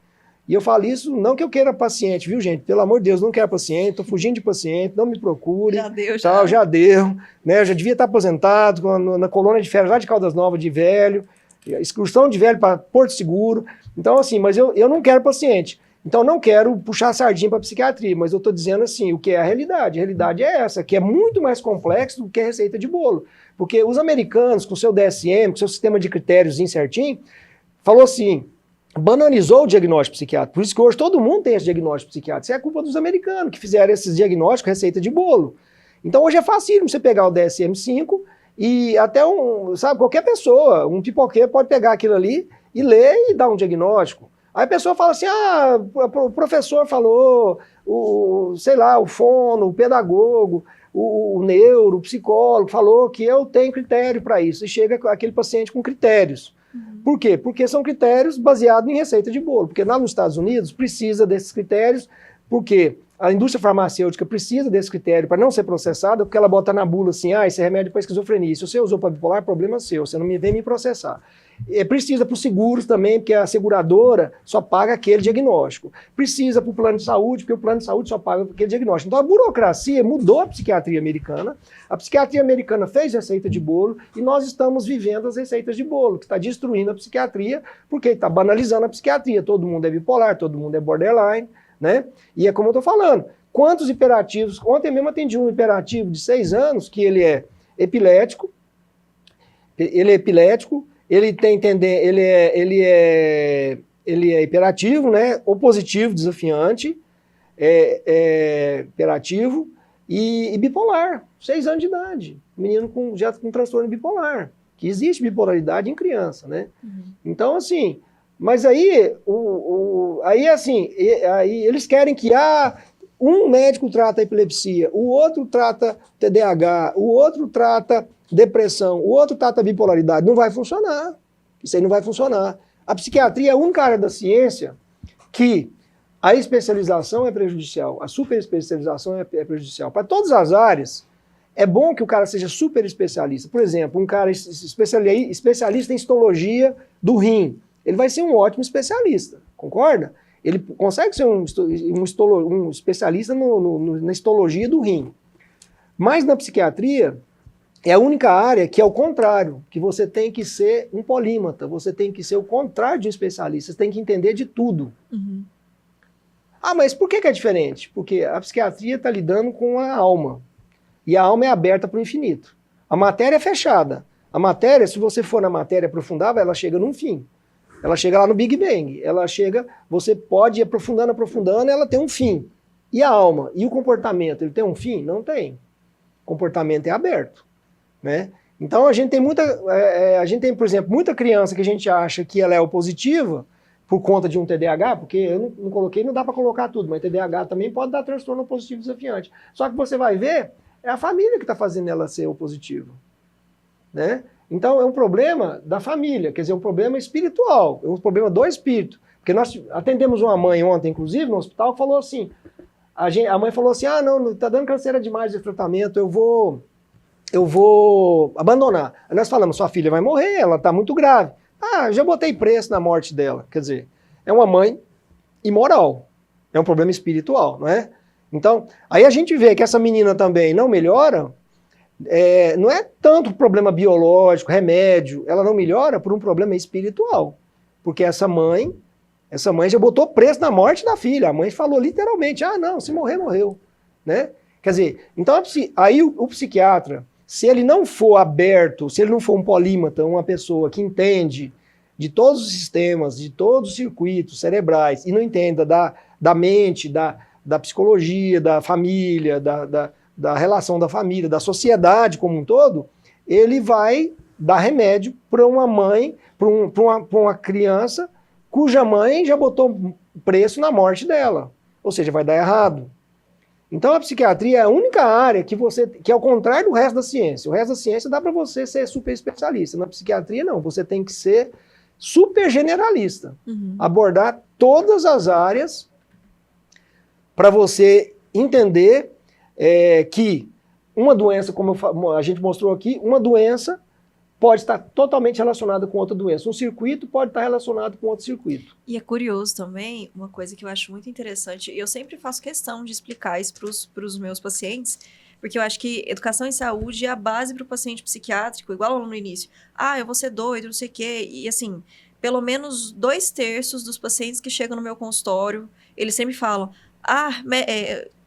E eu falo isso, não que eu queira paciente, viu, gente? Pelo amor de Deus, não quero paciente, estou fugindo de paciente, não me procure. Já deu, já deu. Né? Eu já devia estar aposentado, na colônia de férias lá de Caldas Novas, de velho. excursão de velho para Porto Seguro. Então, assim, mas eu não quero paciente. Então, não quero puxar a sardinha para psiquiatria, mas eu estou dizendo assim, o que é a realidade? A realidade é essa, que é muito mais complexo do que a receita de bolo. Porque os americanos, com seu DSM, com seu sistema de critérios certinho, falou assim, banalizou o diagnóstico psiquiátrico. Por isso que hoje todo mundo tem esse diagnóstico psiquiátrico. Isso é a culpa dos americanos, que fizeram esses diagnósticos receita de bolo. Então, hoje é fácil você pegar o DSM-5 e até qualquer pessoa, um pipoqueiro pode pegar aquilo ali e ler e dar um diagnóstico. Aí a pessoa fala assim, o professor falou, o fono, o pedagogo, o neuro, o psicólogo falou que eu tenho critério para isso. E chega aquele paciente com critérios. Por quê? Porque são critérios baseados em receita de bolo. Porque lá nos Estados Unidos precisa desses critérios, porque a indústria farmacêutica precisa desse critério para não ser processada, porque ela bota na bula assim, esse remédio para esquizofrenia. Se você usou para bipolar, problema seu, você não vem me processar. Precisa para os seguros também, porque a seguradora só paga aquele diagnóstico. Precisa para o plano de saúde, porque o plano de saúde só paga aquele diagnóstico. Então a burocracia mudou a psiquiatria americana. A psiquiatria americana fez receita de bolo e nós estamos vivendo as receitas de bolo, que está destruindo a psiquiatria, porque está banalizando a psiquiatria. Todo mundo é bipolar, todo mundo é borderline, né? E é como eu estou falando. Quantos hiperativos... Ontem mesmo atendi um hiperativo de 6 anos, que ele é epilético, ele é hiperativo, né? Opositivo, desafiante, hiperativo e bipolar, 6 anos de idade. Menino já com transtorno bipolar, que existe bipolaridade em criança, né? Então, assim, mas aí eles querem que um médico trata epilepsia, o outro trata TDAH, o outro trata depressão, o outro trata bipolaridade. Não vai funcionar. Isso aí não vai funcionar. A psiquiatria é a única área da ciência que a especialização é prejudicial, a superespecialização é prejudicial. Para todas as áreas, é bom que o cara seja super especialista. Por exemplo, um cara especialista em histologia do rim, ele vai ser um ótimo especialista, concorda? Ele consegue ser um especialista na histologia do rim. Mas na psiquiatria, é a única área que é o contrário, que você tem que ser um polímata, você tem que ser o contrário de um especialista, você tem que entender de tudo. Mas por que é diferente? Porque a psiquiatria está lidando com a alma, e a alma é aberta para o infinito. A matéria é fechada. A matéria, se você for na matéria aprofundada, ela chega num fim. Ela chega lá no Big Bang. Você pode ir aprofundando, ela tem um fim. E a alma? E o comportamento? Ele tem um fim? Não tem. O comportamento é aberto. Né? Então a gente tem por exemplo, muita criança que a gente acha que ela é opositiva por conta de um TDAH, porque eu não coloquei, não dá para colocar tudo, mas TDAH também pode dar transtorno opositivo desafiante. Só que você vai ver, é a família que está fazendo ela ser opositiva. Né? Então é um problema da família, quer dizer, é um problema espiritual, é um problema do espírito. Porque nós atendemos uma mãe ontem, inclusive, no hospital, que falou assim, a mãe falou assim, não, tá dando canseira demais esse tratamento, eu vou abandonar. Aí nós falamos, sua filha vai morrer, ela está muito grave. Já botei preço na morte dela. Quer dizer, é uma mãe imoral. É um problema espiritual, não é? Então, aí a gente vê que essa menina também não melhora, não é tanto problema biológico, remédio, ela não melhora por um problema espiritual. Porque essa mãe já botou preço na morte da filha. A mãe falou literalmente, não, se morrer, morreu. Né? Quer dizer, então aí o psiquiatra, se ele não for aberto, se ele não for um polímata, uma pessoa que entende de todos os sistemas, de todos os circuitos cerebrais, e não entenda da mente, da psicologia, da família, da relação da família, da sociedade como um todo, ele vai dar remédio para uma mãe, para uma criança cuja mãe já botou preço na morte dela. Ou seja, vai dar errado. Então a psiquiatria é a única área que é ao contrário do resto da ciência. O resto da ciência dá para você ser super especialista. Na psiquiatria não, você tem que ser super generalista. Abordar todas as áreas para você entender que uma doença, como a gente mostrou aqui, uma doença pode estar totalmente relacionada com outra doença. Um circuito pode estar relacionado com outro circuito. E é curioso também, uma coisa que eu acho muito interessante, e eu sempre faço questão de explicar isso para os meus pacientes, Porque eu acho que educação em saúde é a base para o paciente psiquiátrico, igual no início. Ah, eu vou ser doido, não sei o quê. E assim, pelo menos 2/3 dos pacientes que chegam no meu consultório, eles sempre falam,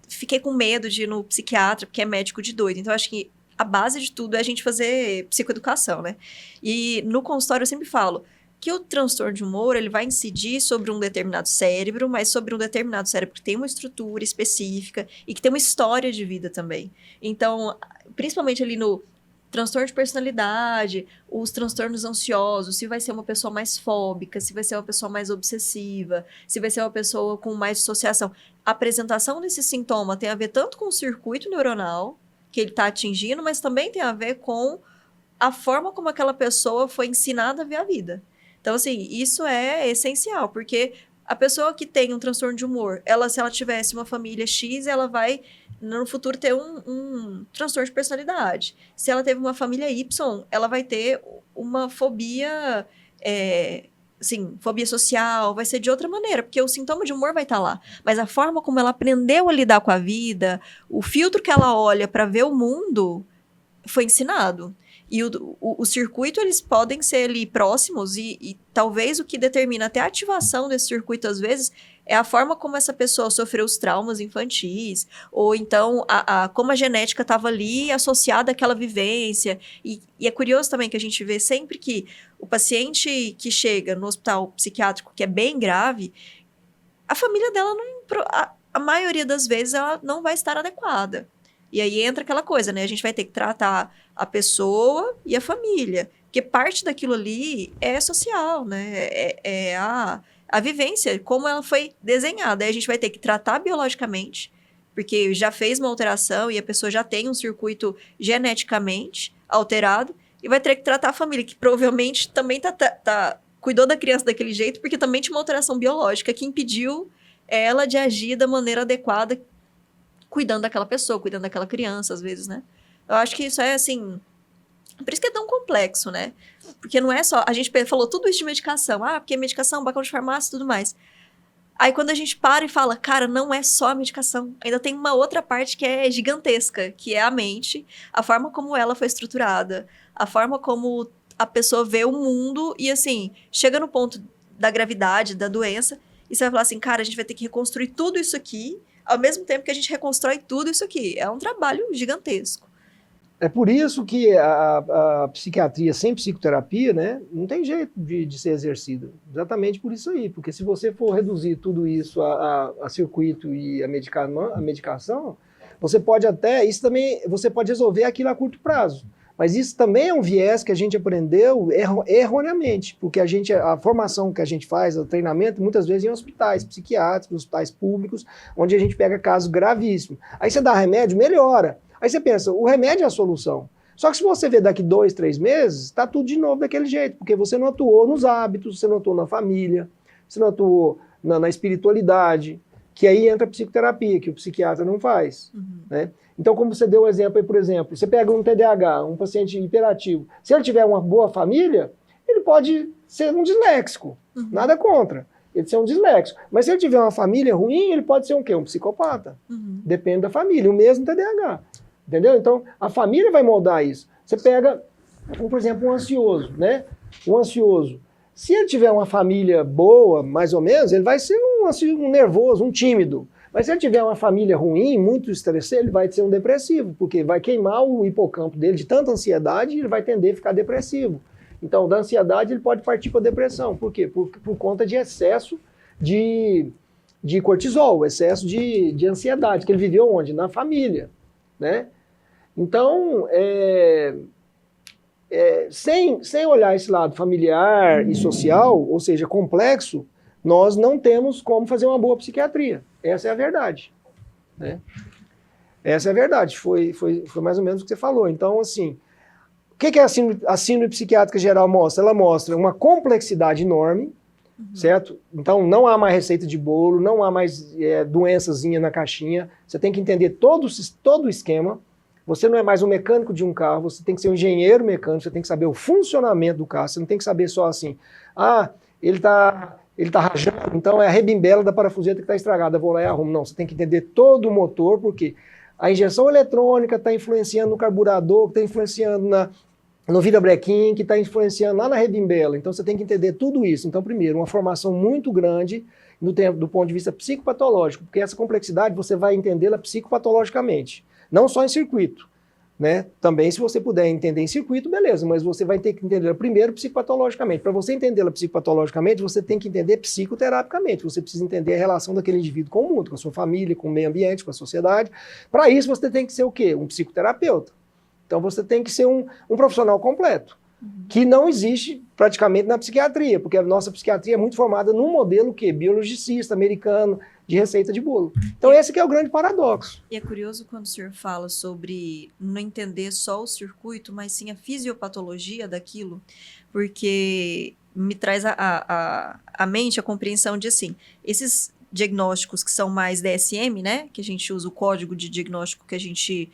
fiquei com medo de ir no psiquiatra, porque é médico de doido. Então, eu acho que a base de tudo é a gente fazer psicoeducação, né? E no consultório eu sempre falo que o transtorno de humor, ele vai incidir sobre um determinado cérebro, mas sobre um determinado cérebro que tem uma estrutura específica e que tem uma história de vida também. Então, principalmente ali no transtorno de personalidade, os transtornos ansiosos, se vai ser uma pessoa mais fóbica, se vai ser uma pessoa mais obsessiva, se vai ser uma pessoa com mais dissociação. A apresentação desse sintoma tem a ver tanto com o circuito neuronal que ele está atingindo, mas também tem a ver com a forma como aquela pessoa foi ensinada a ver a vida. Então, assim, isso é essencial, porque a pessoa que tem um transtorno de humor, se ela tivesse uma família X, ela vai, no futuro, ter um transtorno de personalidade. Se ela teve uma família Y, ela vai ter uma fobia, assim, fobia social, vai ser de outra maneira, porque o sintoma de humor vai estar lá. Mas a forma como ela aprendeu a lidar com a vida, o filtro que ela olha para ver o mundo, foi ensinado. E o circuito, eles podem ser ali próximos e talvez o que determina até a ativação desse circuito, às vezes, é a forma como essa pessoa sofreu os traumas infantis, ou então como a genética estava ali associada àquela vivência. E é curioso também que a gente vê sempre que o paciente que chega no hospital psiquiátrico, que é bem grave, a família dela a maioria das vezes ela não vai estar adequada. E aí entra aquela coisa, né? A gente vai ter que tratar a pessoa e a família. Porque parte daquilo ali é social, né? É a vivência, como ela foi desenhada. Aí a gente vai ter que tratar biologicamente, porque já fez uma alteração e a pessoa já tem um circuito geneticamente alterado. E vai ter que tratar a família, que provavelmente também cuidou da criança daquele jeito, porque também tinha uma alteração biológica que impediu ela de agir da maneira adequada, cuidando daquela pessoa, cuidando daquela criança, às vezes, né? Eu acho que isso é, assim... Por isso que é tão complexo, né? Porque não é só... A gente falou tudo isso de medicação. Porque medicação, balcão de farmácia e tudo mais. Aí, quando a gente para e fala, cara, não é só a medicação. Ainda tem uma outra parte que é gigantesca, que é a mente, a forma como ela foi estruturada, a forma como a pessoa vê o mundo e, assim, chega no ponto da gravidade, da doença, e você vai falar assim, cara, a gente vai ter que reconstruir tudo isso aqui, ao mesmo tempo que a gente reconstrói tudo isso aqui. É um trabalho gigantesco. É por isso que a psiquiatria sem psicoterapia, né, não tem jeito de ser exercida. Exatamente por isso aí. Porque se você for reduzir tudo isso a circuito e a medicação, você pode você pode resolver aquilo a curto prazo. Mas isso também é um viés que a gente aprendeu erroneamente, porque a formação que a gente faz, o treinamento, muitas vezes em hospitais psiquiátricos, hospitais públicos, onde a gente pega casos gravíssimos. Aí você dá remédio, melhora. Aí você pensa, o remédio é a solução. Só que se você ver daqui 2, 3 meses, está tudo de novo daquele jeito, porque você não atuou nos hábitos, você não atuou na família, você não atuou na espiritualidade, que aí entra a psicoterapia, que o psiquiatra não faz, né? Então, como você deu o exemplo aí, por exemplo, você pega um TDAH, um paciente hiperativo, se ele tiver uma boa família, ele pode ser um disléxico, nada contra ele ser um disléxico. Mas se ele tiver uma família ruim, ele pode ser um quê? Um psicopata. Depende da família, o mesmo TDAH, entendeu? Então, a família vai moldar isso. Você pega, por exemplo, um ansioso, né? Um ansioso. Se ele tiver uma família boa, mais ou menos, ele vai ser um nervoso, um tímido. Mas se ele tiver uma família ruim, muito estressado, ele vai ser um depressivo, porque vai queimar o hipocampo dele de tanta ansiedade e ele vai tender a ficar depressivo. Então, da ansiedade, ele pode partir para a depressão. Por quê? Por conta de excesso de cortisol, excesso de ansiedade, que ele viveu onde? Na família, né? Então, sem olhar esse lado familiar e social, ou seja, complexo, nós não temos como fazer uma boa psiquiatria. Essa é a verdade, né? Essa é a verdade, foi mais ou menos o que você falou. Então, assim, o que a síndrome psiquiátrica geral mostra? Ela mostra uma complexidade enorme, certo? Então, não há mais receita de bolo, não há mais doençazinha na caixinha, você tem que entender todo o esquema. Você não é mais um mecânico de um carro, você tem que ser um engenheiro mecânico, você tem que saber o funcionamento do carro, você não tem que saber só assim, ele tá rajando, então é a rebimbela da parafuseta que está estragada, vou lá e arrumo. Não, você tem que entender todo o motor, porque A injeção eletrônica está influenciando no carburador, está influenciando no virabrequim, que está influenciando lá na rebimbela. Então você tem que entender tudo isso. Então, primeiro, uma formação muito grande do ponto de vista psicopatológico, porque essa complexidade você vai entendê-la psicopatologicamente, não só em circuito. Né? Também, se você puder entender em circuito, beleza, mas você vai ter que entendê-la primeiro psicopatologicamente. Para você entendê-la psicopatologicamente, você tem que entender psicoterapicamente. Você precisa entender a relação daquele indivíduo com o mundo, com a sua família, com o meio ambiente, com a sociedade. Para isso, você tem que ser o quê? Um psicoterapeuta. Então, você tem que ser um profissional completo, que não existe praticamente na psiquiatria, porque a nossa psiquiatria é muito formada num modelo que biologicista, americano, de receita de bolo. Então esse que é o grande paradoxo. E é curioso quando o senhor fala sobre não entender só o circuito, mas sim a fisiopatologia daquilo, porque me traz a mente a compreensão de, assim, esses diagnósticos que são mais DSM, né, que a gente usa o código de diagnóstico que a gente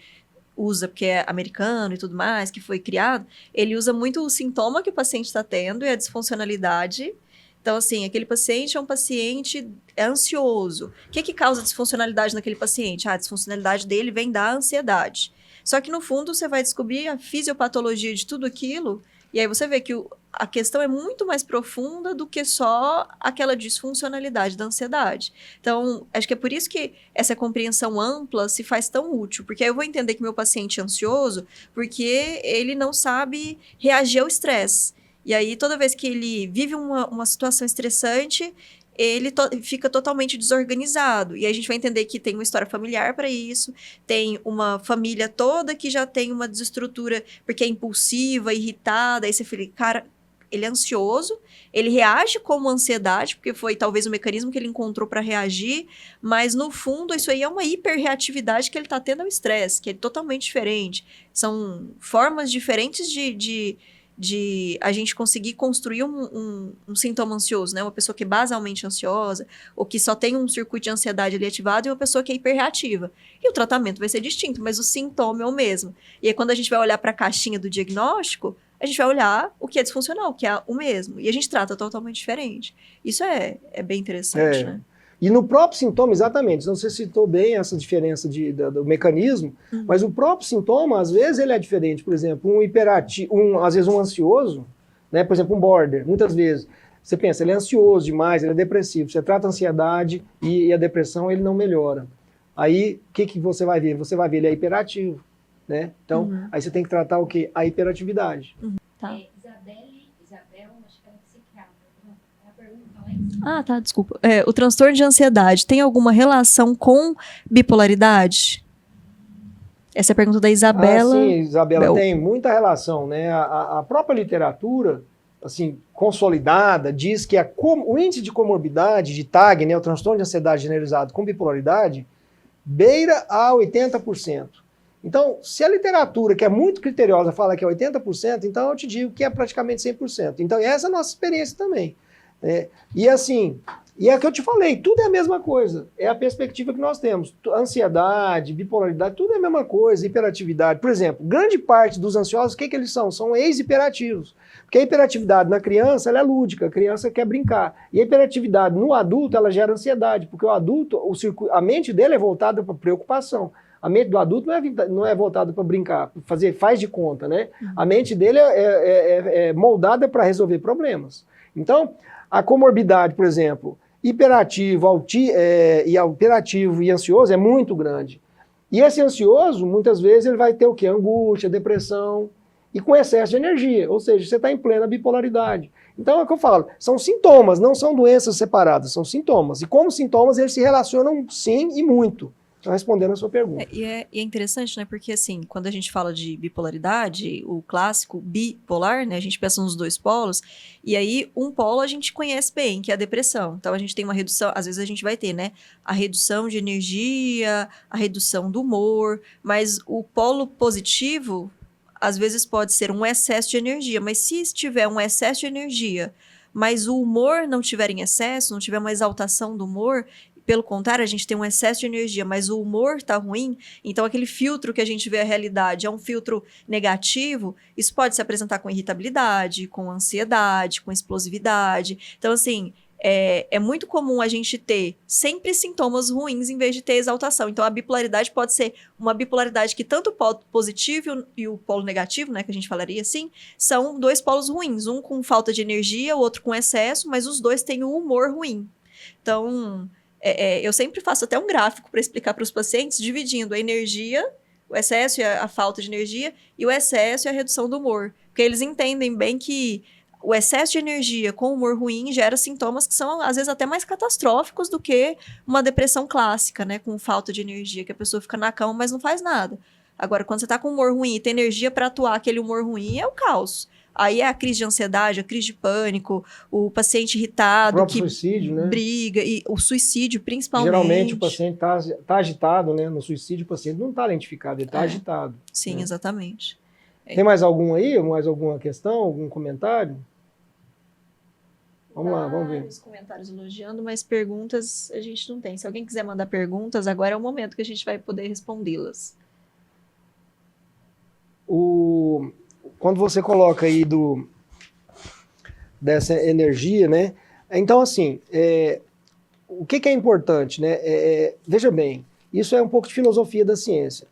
usa porque é americano e tudo mais, que foi criado, ele usa muito o sintoma que o paciente está tendo e a disfuncionalidade. Então, assim, aquele paciente é um paciente ansioso. O que causa disfuncionalidade naquele paciente? A disfuncionalidade dele vem da ansiedade. Só que, no fundo, você vai descobrir a fisiopatologia de tudo aquilo, e aí você vê que a questão é muito mais profunda do que só aquela disfuncionalidade da ansiedade. Então, acho que é por isso que essa compreensão ampla se faz tão útil, porque aí eu vou entender que meu paciente é ansioso porque ele não sabe reagir ao estresse. E aí, toda vez que ele vive uma situação estressante, ele fica totalmente desorganizado. E aí a gente vai entender que tem uma história familiar para isso, tem uma família toda que já tem uma desestrutura porque é impulsiva, irritada. Aí você fala, cara, ele é ansioso, ele reage como ansiedade, porque foi talvez o mecanismo que ele encontrou para reagir, mas no fundo isso aí é uma hiperreatividade que ele está tendo ao estresse, que é totalmente diferente. São formas diferentes de a gente conseguir construir um sintoma ansioso, né? Uma pessoa que é basalmente ansiosa, ou que só tem um circuito de ansiedade ali ativado, e uma pessoa que é hiperreativa. E o tratamento vai ser distinto, mas o sintoma é o mesmo. E aí, quando a gente vai olhar para a caixinha do diagnóstico, a gente vai olhar o que é disfuncional, o que é o mesmo. E a gente trata totalmente diferente. Isso é bem interessante, né? E no próprio sintoma, exatamente, não sei se citou bem essa diferença do mecanismo, mas o próprio sintoma, às vezes, ele é diferente. Por exemplo, um hiperativo, às vezes um ansioso, né? Por exemplo, um border, muitas vezes, você pensa, ele é ansioso demais, ele é depressivo, você trata a ansiedade e a depressão, ele não melhora. Aí, o que você vai ver? Você vai ver, ele é hiperativo, né? Então, aí você tem que tratar o quê? A hiperatividade. Tá. Isabel, acho que ela é psiquiatra. Ah, tá, desculpa. O transtorno de ansiedade tem alguma relação com bipolaridade? Essa é a pergunta da Isabela. Sim, Isabela, tem muita relação, né? A própria literatura, assim, consolidada, diz que o índice de comorbidade, de TAG, né, o transtorno de ansiedade generalizado com bipolaridade, beira a 80%. Então, se a literatura, que é muito criteriosa, fala que é 80%, então eu te digo que é praticamente 100%. Então, essa é a nossa experiência também. E assim, e é o que eu te falei, tudo é a mesma coisa. É a perspectiva que nós temos. Ansiedade, bipolaridade, tudo é a mesma coisa. Hiperatividade. Por exemplo, grande parte dos ansiosos, o que eles são? São ex-hiperativos. Porque a hiperatividade na criança, ela é lúdica, a criança quer brincar. E a hiperatividade no adulto, ela gera ansiedade, porque o adulto, a mente dele é voltada para preocupação. A mente do adulto não é voltada para brincar, faz de conta, né? A mente dele é moldada para resolver problemas. Então, a comorbidade, por exemplo, hiperativo, hiperativo e ansioso é muito grande. E esse ansioso, muitas vezes, ele vai ter o quê? Angústia, depressão e com excesso de energia. Ou seja, você está em plena bipolaridade. Então, é o que eu falo, são sintomas, não são doenças separadas, são sintomas. E como sintomas, eles se relacionam sim e muito. Então, respondendo a sua pergunta. E é interessante, né? Porque, assim, quando a gente fala de bipolaridade, o clássico bipolar, né? A gente pensa nos dois polos, e aí um polo a gente conhece bem, que é a depressão. Então, a gente tem uma redução, às vezes a gente vai ter, né? A redução de energia, a redução do humor, mas o polo positivo, às vezes pode ser um excesso de energia, mas se tiver um excesso de energia, mas o humor não tiver em excesso, não tiver uma exaltação do humor, pelo contrário, a gente tem um excesso de energia, mas o humor está ruim, então aquele filtro que a gente vê a realidade é um filtro negativo, isso pode se apresentar com irritabilidade, com ansiedade, com explosividade. Então, assim, é muito comum a gente ter sempre sintomas ruins em vez de ter exaltação. Então, a bipolaridade pode ser uma bipolaridade que tanto o polo positivo e o polo negativo, né, que a gente falaria assim, são dois polos ruins. Um com falta de energia, o outro com excesso, mas os dois têm um humor ruim. Então, eu sempre faço até um gráfico para explicar para os pacientes, dividindo a energia, o excesso e a falta de energia, e o excesso e a redução do humor. Porque eles entendem bem que o excesso de energia com humor ruim gera sintomas que são, às vezes, até mais catastróficos do que uma depressão clássica, né? Com falta de energia, que a pessoa fica na cama, mas não faz nada. Agora, quando você tá com humor ruim e tem energia para atuar aquele humor ruim, é o caos. Aí é a crise de ansiedade, a crise de pânico, o paciente irritado, O próprio que suicídio, né? briga, e o suicídio, principalmente. Geralmente o paciente tá agitado, né? No suicídio o paciente não está lentificado, ele está agitado. Sim, né? exatamente. Tem mais algum aí? Mais alguma questão? Algum comentário? Vamos lá, vamos ver. Vários comentários elogiando, mas perguntas a gente não tem. Se alguém quiser mandar perguntas, agora é o momento que a gente vai poder respondê-las. Quando você coloca aí dessa energia, né? Então, assim, o que é importante, né? Veja bem, isso é um pouco de filosofia da ciência.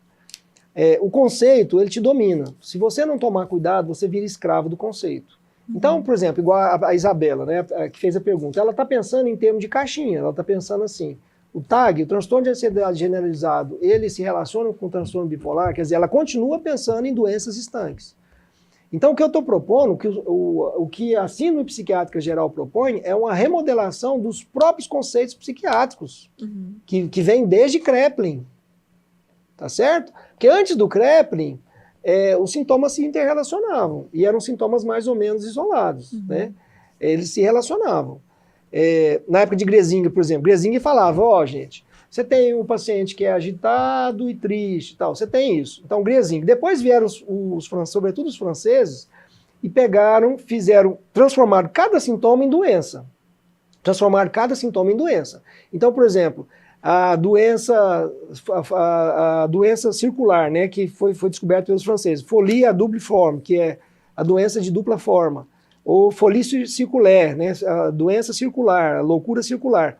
O conceito, ele te domina. Se você não tomar cuidado, você vira escravo do conceito. Então, por exemplo, igual a Isabela, né, que fez a pergunta, ela está pensando em termos de caixinha, ela está pensando assim, o TAG, o transtorno de ansiedade generalizado, ele se relaciona com o transtorno bipolar, quer dizer, ela continua pensando em doenças estanques. Então, o que eu estou propondo, o que a síndrome psiquiátrica geral propõe, é uma remodelação dos próprios conceitos psiquiátricos, que vem desde Kraepelin, tá certo? Porque antes do Kraepelin, os sintomas se interrelacionavam, e eram sintomas mais ou menos isolados, né? Eles se relacionavam. Na época de Gresinger, por exemplo, Gresinger falava, gente, você tem um paciente que é agitado e triste, tal, você tem isso. Então, Gresinger. Depois vieram sobretudo os franceses, e transformaram cada sintoma em doença. Então, por exemplo, a doença circular, né, que foi descoberta pelos franceses, folie à double forme, que é a doença de dupla forma, ou folie circulaire, né, a doença circular, a loucura circular.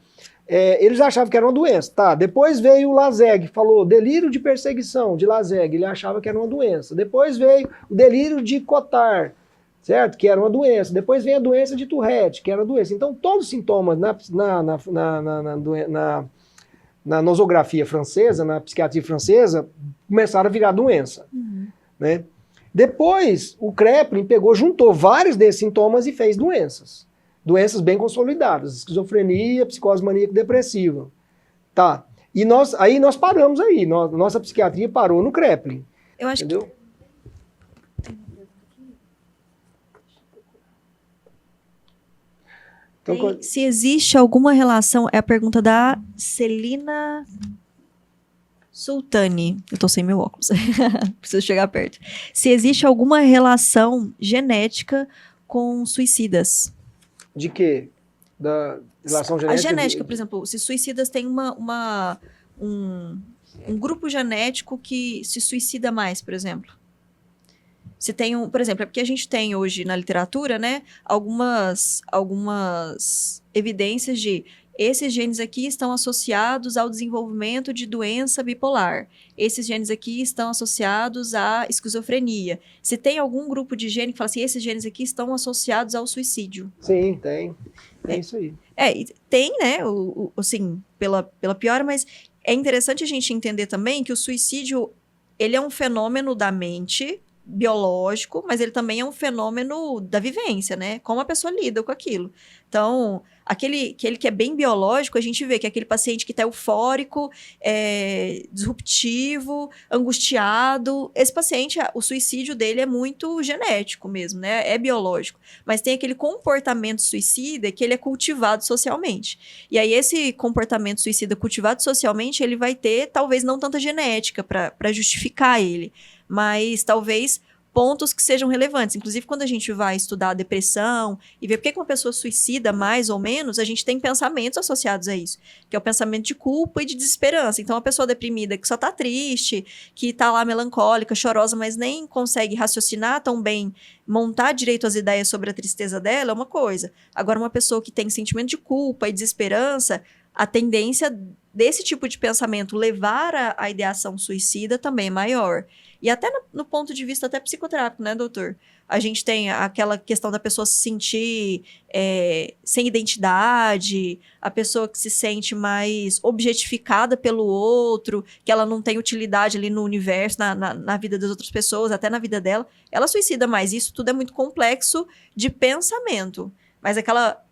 Eles achavam que era uma doença. Tá, depois veio o Lazeg, falou delírio de perseguição de Lazeg, ele achava que era uma doença. Depois veio o delírio de Cotard, certo? Que era uma doença. Depois vem a doença de Tourette, que era uma doença. Então, todos os sintomas na nosografia francesa, na psiquiatria francesa, começaram a virar doença. Né? Depois, o Kraepelin juntou vários desses sintomas e fez doenças. Doenças bem consolidadas, esquizofrenia, psicose maníaco-depressiva. Tá. E aí nós paramos aí, nossa psiquiatria parou no Kraepelin. Eu acho entendeu? Então, se existe alguma relação, é a pergunta da Celina Sultani. Eu tô sem meu óculos, preciso chegar perto. Se existe alguma relação genética com suicidas? De quê? Da relação genética? A genética, por exemplo, se suicidas têm um grupo genético que se suicida mais, por exemplo. Se tem por exemplo, é porque a gente tem hoje na literatura, né, algumas evidências de esses genes aqui estão associados ao desenvolvimento de doença bipolar. Esses genes aqui estão associados à esquizofrenia. Se tem algum grupo de gene que fala assim, esses genes aqui estão associados ao suicídio. Sim, tem. É isso aí. Tem, né, assim, pela piora, mas é interessante a gente entender também que o suicídio, ele é um fenômeno da mente, biológico, mas ele também é um fenômeno da vivência, né? Como a pessoa lida com aquilo. Então, aquele que é bem biológico, a gente vê que é aquele paciente que está eufórico, disruptivo, angustiado. Esse paciente, o suicídio dele é muito genético mesmo, né? É biológico. Mas tem aquele comportamento suicida que ele é cultivado socialmente. E aí, esse comportamento suicida cultivado socialmente, ele vai ter, talvez, não tanta genética para justificar ele. Mas talvez pontos que sejam relevantes. Inclusive, quando a gente vai estudar a depressão e ver por que uma pessoa suicida mais ou menos, a gente tem pensamentos associados a isso, que é o pensamento de culpa e de desesperança. Então, a pessoa deprimida que só tá triste, que tá lá melancólica, chorosa, mas nem consegue raciocinar tão bem, montar direito as ideias sobre a tristeza dela, é uma coisa. Agora, uma pessoa que tem sentimento de culpa e desesperança, a tendência desse tipo de pensamento levar à ideação suicida também é maior. E até no ponto de vista até psicoterápico, né, doutor? A gente tem aquela questão da pessoa se sentir sem identidade, a pessoa que se sente mais objetificada pelo outro, que ela não tem utilidade ali no universo, na vida das outras pessoas, até na vida dela, ela suicida mais. Isso tudo é muito complexo de pensamento. Mas aquela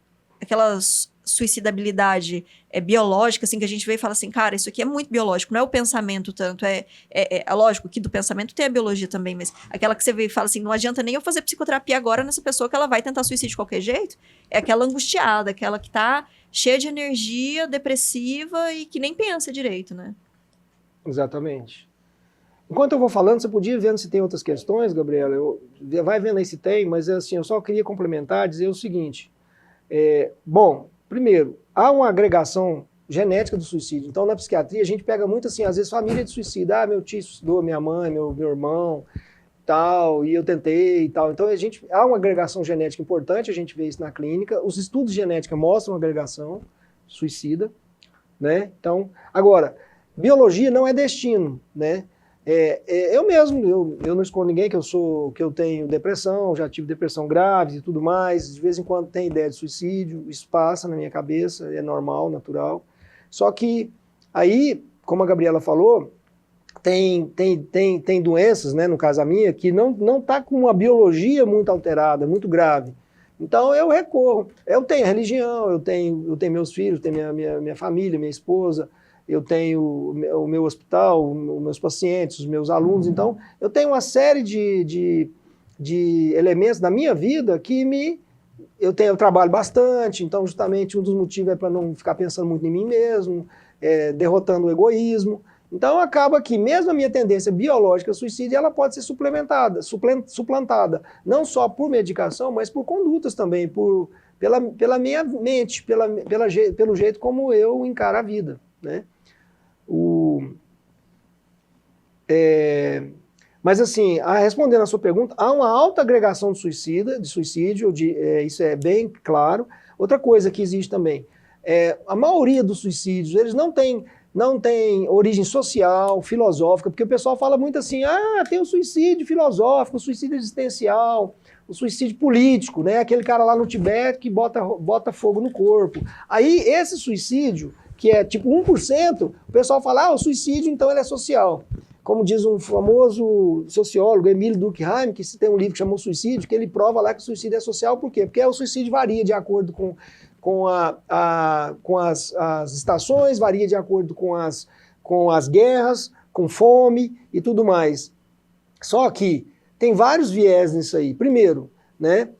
suicidabilidade biológica, assim, que a gente vê e fala assim, cara, isso aqui é muito biológico, não é o pensamento tanto, é lógico que do pensamento tem a biologia também, mas aquela que você vê e fala assim, não adianta nem eu fazer psicoterapia agora nessa pessoa que ela vai tentar suicídio de qualquer jeito, é aquela angustiada, aquela que tá cheia de energia, depressiva e que nem pensa direito, né? Exatamente. Enquanto eu vou falando, você podia ir vendo se tem outras questões, Gabriela, vai vendo aí se tem, mas assim, eu só queria complementar, dizer o seguinte, bom, primeiro, há uma agregação genética do suicídio. Então, na psiquiatria, a gente pega muito assim, às vezes, família de suicida. Ah, meu tio suicidou, minha mãe, meu irmão, tal, e eu tentei e tal. Então, há uma agregação genética importante, a gente vê isso na clínica. Os estudos de genética mostram agregação suicida, né? Então, agora, biologia não é destino, né? Eu mesmo, eu não escondo ninguém que eu tenho depressão, já tive depressão grave e tudo mais, de vez em quando tem ideia de suicídio, isso passa na minha cabeça, é normal, natural. Só que aí, como a Gabriela falou, tem doenças, né, no caso a minha, que não tá com uma biologia muito alterada, muito grave. Então eu recorro, eu tenho religião, eu tenho meus filhos, tenho minha família, minha esposa, eu tenho o meu hospital, os meus pacientes, os meus alunos, então eu tenho uma série de elementos da minha vida que eu trabalho bastante, então justamente um dos motivos é para não ficar pensando muito em mim mesmo, derrotando o egoísmo. Então acaba que mesmo a minha tendência biológica ao suicídio, ela pode ser suplantada, não só por medicação, mas por condutas também, pela minha mente, pelo jeito como eu encaro a vida, né? Mas assim, respondendo a sua pergunta, há uma alta agregação de suicídio, isso é bem claro. Outra coisa que existe também, a maioria dos suicídios, eles não têm origem social, filosófica, porque o pessoal fala muito assim, tem o suicídio filosófico, o suicídio existencial, o suicídio político, né? Aquele cara lá no Tibete que bota fogo no corpo. Aí esse suicídio, que é tipo 1%, o pessoal fala, o suicídio então ele é social. Como diz um famoso sociólogo, Emile Durkheim, que tem um livro que chamou Suicídio, que ele prova lá que o suicídio é social, por quê? Porque o suicídio varia de acordo com as estações, varia de acordo com as guerras, com fome e tudo mais. Só que tem vários viés nisso aí. Primeiro, né?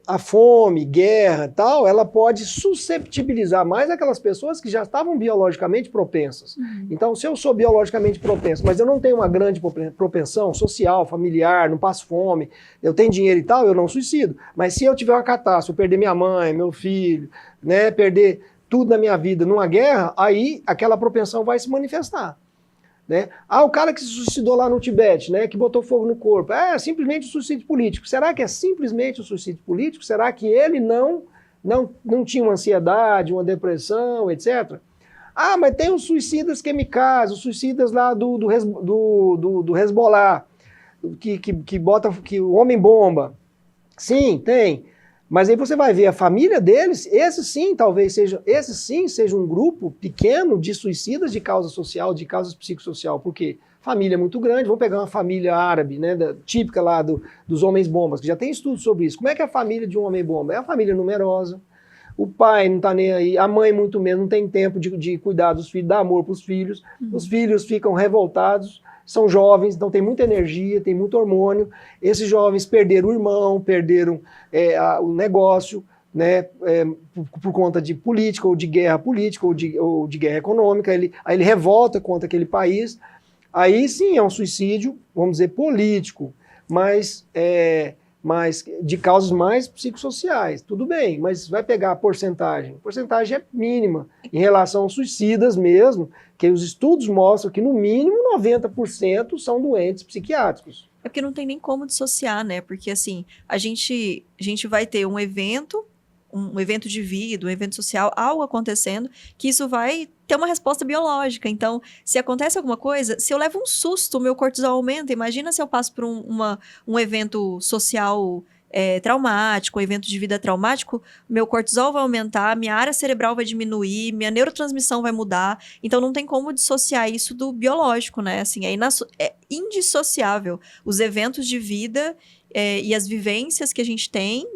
A fome, guerra e tal, ela pode susceptibilizar mais aquelas pessoas que já estavam biologicamente propensas. Então, se eu sou biologicamente propenso, mas eu não tenho uma grande propensão social, familiar, não passo fome, eu tenho dinheiro e tal, eu não suicido. Mas se eu tiver uma catástrofe, eu perder minha mãe, meu filho, né, perder tudo na minha vida numa guerra, aí aquela propensão vai se manifestar. Né? O cara que se suicidou lá no Tibete, né, que botou fogo no corpo, é simplesmente o suicídio político. Será que é simplesmente o suicídio político? Será que ele não tinha uma ansiedade, uma depressão, etc? Mas tem os suicidas kamikazes, os suicidas lá do Hezbollah, que o homem-bomba. Sim, tem. Mas aí você vai ver a família deles, esse sim seja um grupo pequeno de suicidas de causa social, de causa psicossocial. Por quê? Família muito grande, vamos pegar uma família árabe, né, típica lá dos homens-bombas, que já tem estudos sobre isso. Como é que é a família de um homem-bomba? É uma família numerosa, o pai não está nem aí, a mãe muito menos, não tem tempo de cuidar dos filhos, dar amor para os filhos, os filhos ficam revoltados, são jovens, então tem muita energia, tem muito hormônio. Esses jovens perderam o irmão, perderam o negócio, né, por conta de política, ou de guerra política, ou de guerra econômica. Aí ele revolta contra aquele país. Aí sim é um suicídio, vamos dizer, político. mas de causas mais psicossociais. Tudo bem, mas vai pegar a porcentagem. A porcentagem é mínima em relação aos suicidas mesmo, que os estudos mostram que no mínimo 90% são doentes psiquiátricos. É porque não tem nem como dissociar, né? Porque assim, a gente vai ter um evento de vida, um evento social, algo acontecendo, que isso vai ter uma resposta biológica. Então, se acontece alguma coisa, se eu levo um susto, o meu cortisol aumenta. Imagina se eu passo por um evento social traumático, um evento de vida traumático, meu cortisol vai aumentar, minha área cerebral vai diminuir, minha neurotransmissão vai mudar. Então, não tem como dissociar isso do biológico, né? Assim, é indissociável. Os eventos de vida e as vivências que a gente tem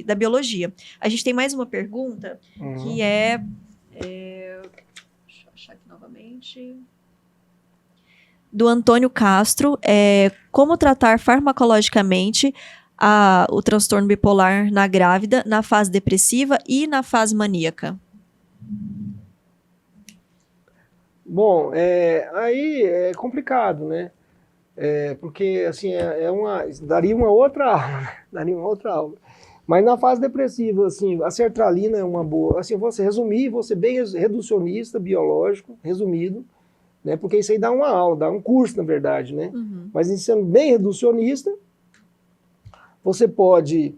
da biologia. A gente tem mais uma pergunta, que deixa eu achar aqui novamente. Do Antônio Castro, como tratar farmacologicamente o transtorno bipolar na grávida, na fase depressiva e na fase maníaca? Bom, aí é complicado, né? Porque, assim, daria uma outra aula, né? Daria uma outra aula. Mas na fase depressiva, assim, a sertralina é uma boa. Assim, vou resumir, vou ser bem reducionista, biológico, resumido, né? Porque isso aí dá uma aula, dá um curso, na verdade, né? Uhum. Mas sendo bem reducionista, você pode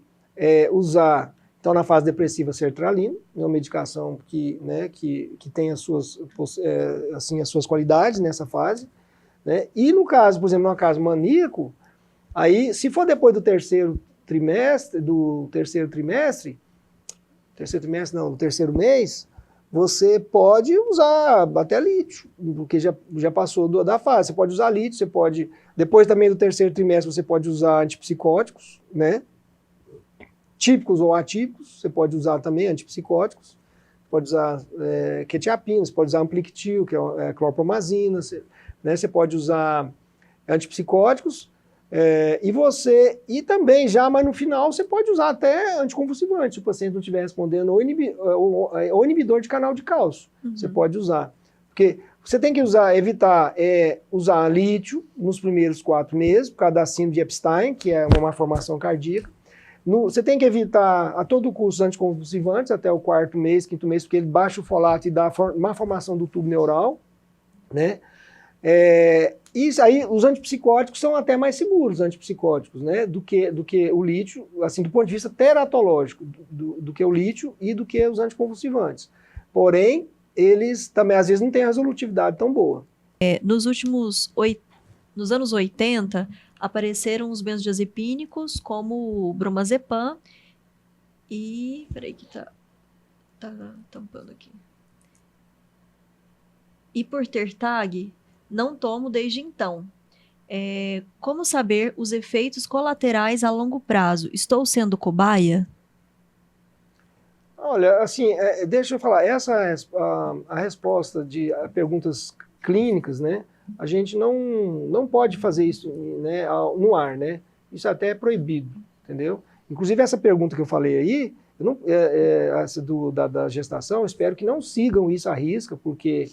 usar, então, na fase depressiva, sertralina, é uma medicação que tem as suas qualidades nessa fase, né? E no caso, por exemplo, no caso maníaco, aí, se for depois do terceiro mês, você pode usar até lítio, porque já passou da fase. Você pode usar lítio, você pode, depois também do terceiro trimestre, você pode usar antipsicóticos, né? Típicos ou atípicos, você pode usar também antipsicóticos, pode usar quetiapina, você pode usar amplictil, que é clorpromazina, né? Você pode usar antipsicóticos, e também mas no final você pode usar até anticonvulsivante, se o paciente não estiver respondendo, ou inibidor de canal de cálcio, você pode usar. Porque você tem que evitar usar lítio nos primeiros 4 meses, por causa da síndrome de Epstein, que é uma má formação cardíaca. Você tem que evitar a todo custo os anticonvulsivantes até o 4º mês, 5º mês, porque ele baixa o folato e dá má formação do tubo neural, né? Isso aí, os antipsicóticos são até mais seguros, antipsicóticos, né, do que o lítio, assim, do ponto de vista teratológico, do que o lítio e do que os anticonvulsivantes. Porém, eles também, às vezes, não têm a resolutividade tão boa. Nos anos 80, apareceram os benzodiazepínicos, como o bromazepam e... Peraí que tá tampando aqui. E por ter TAG, não tomo desde então. Como saber os efeitos colaterais a longo prazo? Estou sendo cobaia? Olha, assim, deixa eu falar, a resposta de perguntas clínicas, né? A gente não pode fazer isso, né, no ar, né? Isso até é proibido, entendeu? Inclusive essa pergunta que eu falei aí, essa da gestação, eu espero que não sigam isso à risca, porque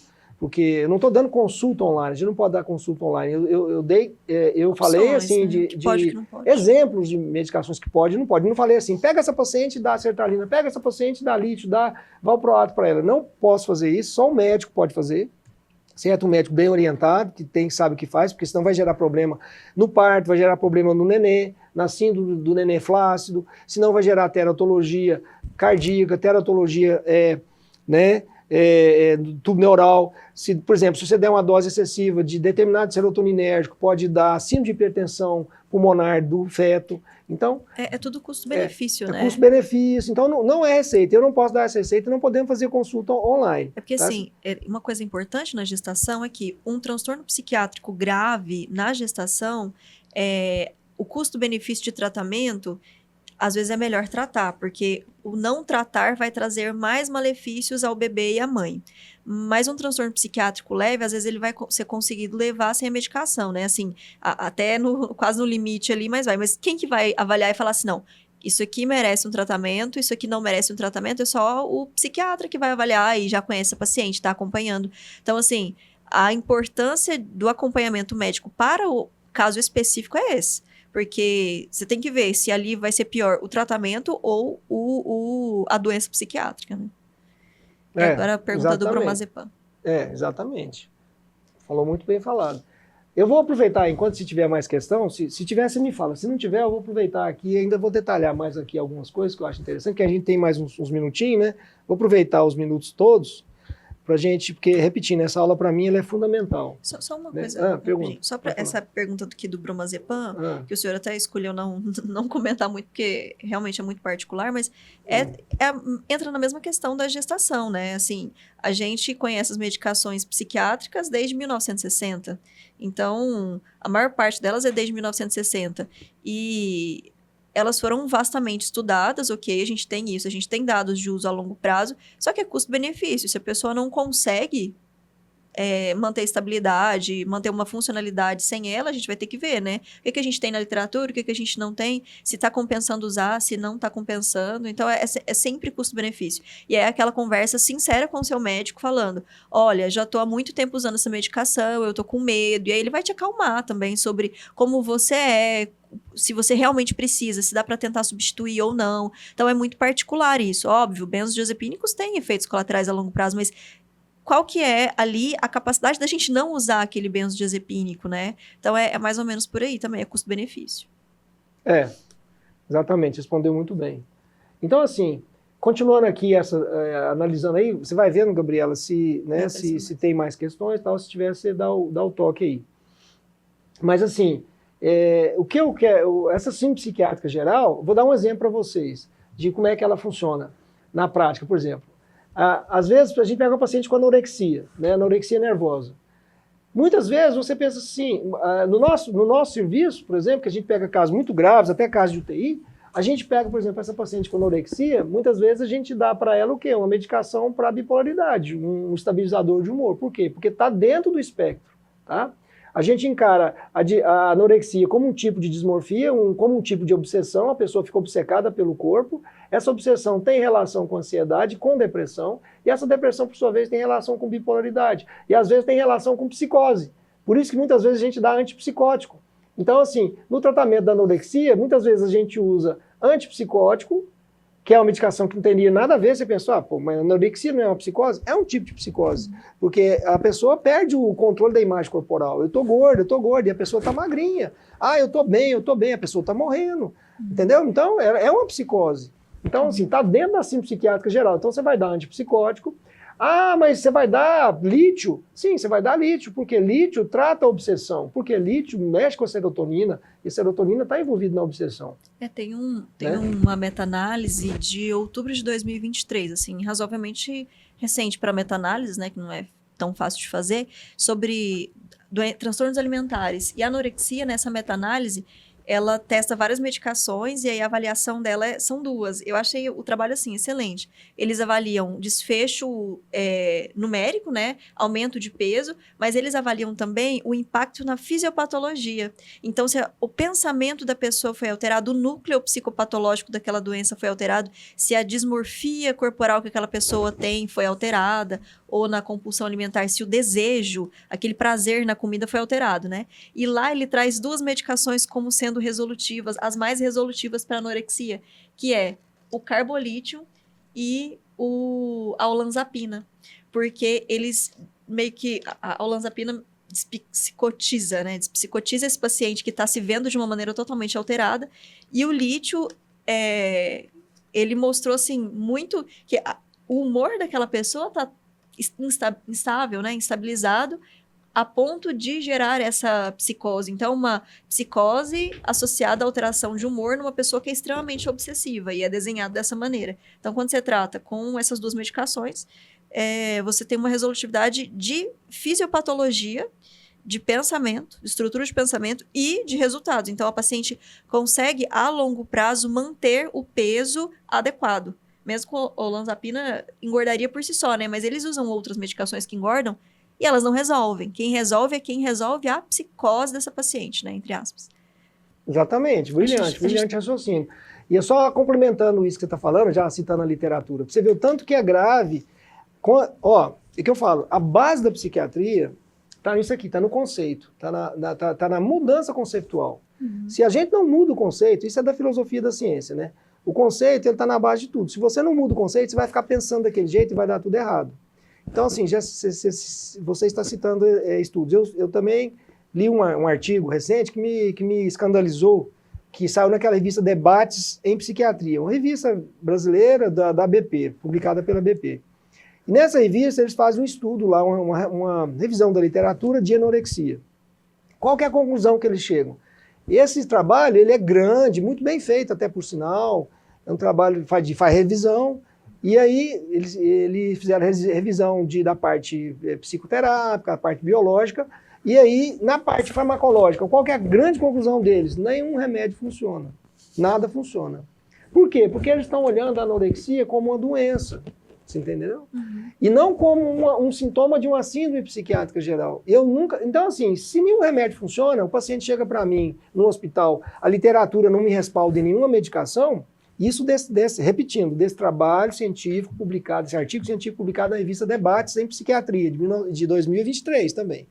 eu não estou dando consulta online, a gente não pode dar consulta online. Eu falei assim, né? de exemplos de medicações que pode e não pode. Eu não falei assim, pega essa paciente e dá sertralina, pega essa paciente e dá lítio, dá valproato para ela. Não posso fazer isso, só o médico pode fazer. Certo? Um médico bem orientado, que sabe o que faz, porque senão vai gerar problema no parto, vai gerar problema no nenê, na síndrome do nenê flácido, senão vai gerar teratologia cardíaca, teratologia do tubo neural. Por exemplo, se você der uma dose excessiva de determinado serotoninérgico, pode dar síndrome de hipertensão pulmonar do feto. Então, é tudo custo-benefício, né? É custo-benefício. Então, não é receita. Eu não posso dar essa receita, não podemos fazer consulta online. É porque, assim, uma coisa importante na gestação é que um transtorno psiquiátrico grave na gestação, o custo-benefício de tratamento, às vezes é melhor tratar, porque o não tratar vai trazer mais malefícios ao bebê e à mãe. Mas um transtorno psiquiátrico leve, às vezes ele vai ser conseguido levar sem a medicação, né? Assim, até quase no limite ali, mas vai. Mas quem que vai avaliar e falar assim, não, isso aqui merece um tratamento, isso aqui não merece um tratamento, é só o psiquiatra que vai avaliar e já conhece a paciente, está acompanhando. Então, assim, a importância do acompanhamento médico para caso específico é esse. Porque você tem que ver se ali vai ser pior o tratamento ou a doença psiquiátrica, né? E agora a pergunta do bromazepam. Exatamente. Falou muito bem falado. Eu vou aproveitar, enquanto se tiver mais questão, se tiver, você me fala. Se não tiver, eu vou aproveitar aqui e ainda vou detalhar mais aqui algumas coisas que eu acho interessante, que a gente tem mais uns minutinhos, né? Vou aproveitar os minutos todos pra gente, porque, repetindo, essa aula para mim ela é fundamental. Só uma né? coisa, Pergunta. só para essa pergunta do bromazepam, que o senhor até escolheu não comentar muito, porque realmente é muito particular, mas entra na mesma questão da gestação, né? Assim, a gente conhece as medicações psiquiátricas desde 1960, então a maior parte delas é desde 1960, e elas foram vastamente estudadas, ok, a gente tem isso, a gente tem dados de uso a longo prazo, só que é custo-benefício. Se a pessoa não consegue manter estabilidade, manter uma funcionalidade sem ela, a gente vai ter que ver, né? O que a gente tem na literatura, o que a gente não tem, se está compensando usar, se não está compensando. Então, é sempre custo-benefício. E é aquela conversa sincera com o seu médico falando, olha, já estou há muito tempo usando essa medicação, eu estou com medo. E aí ele vai te acalmar também sobre como você é, se você realmente precisa, se dá para tentar substituir ou não. Então, é muito particular isso. Óbvio, benzodiazepínicos têm efeitos colaterais a longo prazo, mas qual que é ali a capacidade da gente não usar aquele benzodiazepínico, né? Então, é mais ou menos por aí também, é custo-benefício. Exatamente, respondeu muito bem. Então, assim, continuando aqui, analisando aí, você vai vendo, Gabriela, se tem mais questões e tal, se tiver, você dá o toque aí. Mas, assim, o que eu quero, essa síndrome psiquiátrica geral, vou dar um exemplo para vocês de como é que ela funciona na prática, por exemplo. Às vezes, a gente pega um paciente com anorexia, né, anorexia nervosa. Muitas vezes você pensa assim, no nosso serviço, por exemplo, que a gente pega casos muito graves, até casos de UTI, a gente pega, por exemplo, essa paciente com anorexia, muitas vezes a gente dá para ela o quê? Uma medicação para bipolaridade, um estabilizador de humor. Por quê? Porque está dentro do espectro, tá? A gente encara a anorexia como um tipo de dismorfia, como um tipo de obsessão, a pessoa fica obcecada pelo corpo. Essa obsessão tem relação com ansiedade, com depressão, e essa depressão, por sua vez, tem relação com bipolaridade. E às vezes tem relação com psicose. Por isso que muitas vezes a gente dá antipsicótico. Então, assim, no tratamento da anorexia, muitas vezes a gente usa antipsicótico, que é uma medicação que não teria nada a ver, você pensa, mas a anorexia não é uma psicose? É um tipo de psicose, porque a pessoa perde o controle da imagem corporal. Eu tô gorda, e a pessoa tá magrinha. Eu tô bem, a pessoa tá morrendo, entendeu? Então, é uma psicose. Então, assim, tá dentro da síndrome psiquiátrica geral. Então, você vai dar antipsicótico. Mas você vai dar lítio? Sim, você vai dar lítio, porque lítio trata a obsessão, porque lítio mexe com a serotonina, e a serotonina está envolvida na obsessão. Tem uma meta-análise de outubro de 2023, assim, razoavelmente recente para meta-análise, né, que não é tão fácil de fazer, sobre transtornos alimentares. E a anorexia, nessa meta-análise, ela testa várias medicações e aí a avaliação dela são duas. Eu achei o trabalho, assim, excelente. Eles avaliam desfecho numérico, né? Aumento de peso, mas eles avaliam também o impacto na fisiopatologia. Então, se o pensamento da pessoa foi alterado, o núcleo psicopatológico daquela doença foi alterado, se a dismorfia corporal que aquela pessoa tem foi alterada, ou na compulsão alimentar, se o desejo, aquele prazer na comida foi alterado, né? E lá ele traz duas medicações como sendo resolutivas, as mais resolutivas para anorexia, que é o carbolítio e a olanzapina, porque eles meio que, a olanzapina despsicotiza, né? Despsicotiza esse paciente que está se vendo de uma maneira totalmente alterada, e o lítio, ele mostrou, assim, muito que o humor daquela pessoa está instável, né? Instabilizado, a ponto de gerar essa psicose. Então, uma psicose associada à alteração de humor numa pessoa que é extremamente obsessiva, e é desenhado dessa maneira. Então, quando você trata com essas duas medicações, você tem uma resolutividade de fisiopatologia, de pensamento, de estrutura de pensamento e de resultados. Então, a paciente consegue, a longo prazo, manter o peso adequado. Mesmo com a olanzapina, engordaria por si só, né? Mas eles usam outras medicações que engordam e elas não resolvem. Quem resolve a psicose dessa paciente, né? Entre aspas. Exatamente. Brilhante raciocínio. E só complementando isso que você está falando, já citando a literatura, pra você ver o tanto que é grave. É que eu falo, a base da psiquiatria Está nisso aqui, está no conceito, está na mudança conceitual. Se a gente não muda o conceito, isso é da filosofia da ciência, né? O conceito está na base de tudo. Se você não muda o conceito, você vai ficar pensando daquele jeito e vai dar tudo errado. Então, assim, você está citando estudos. Eu também li um artigo recente que me escandalizou, que saiu naquela revista Debates em Psiquiatria, uma revista brasileira da BP, publicada pela BP. E nessa revista eles fazem um estudo lá, uma revisão da literatura de anorexia. Qual que é a conclusão que eles chegam? Esse trabalho ele é grande, muito bem feito até por sinal, é um trabalho que faz revisão, e aí eles fizeram revisão da parte psicoterápica, a parte biológica, e aí na parte farmacológica, qual que é a grande conclusão deles? Nenhum remédio funciona, nada funciona. Por quê? Porque eles estão olhando a anorexia como uma doença. Você entendeu? E não como um sintoma de uma síndrome psiquiátrica geral. Então, assim, se nenhum remédio funciona, o paciente chega para mim no hospital, a literatura não me respalda em nenhuma medicação, isso repetindo, desse trabalho científico publicado, esse artigo científico publicado na revista Debates em Psiquiatria, de 2023 também,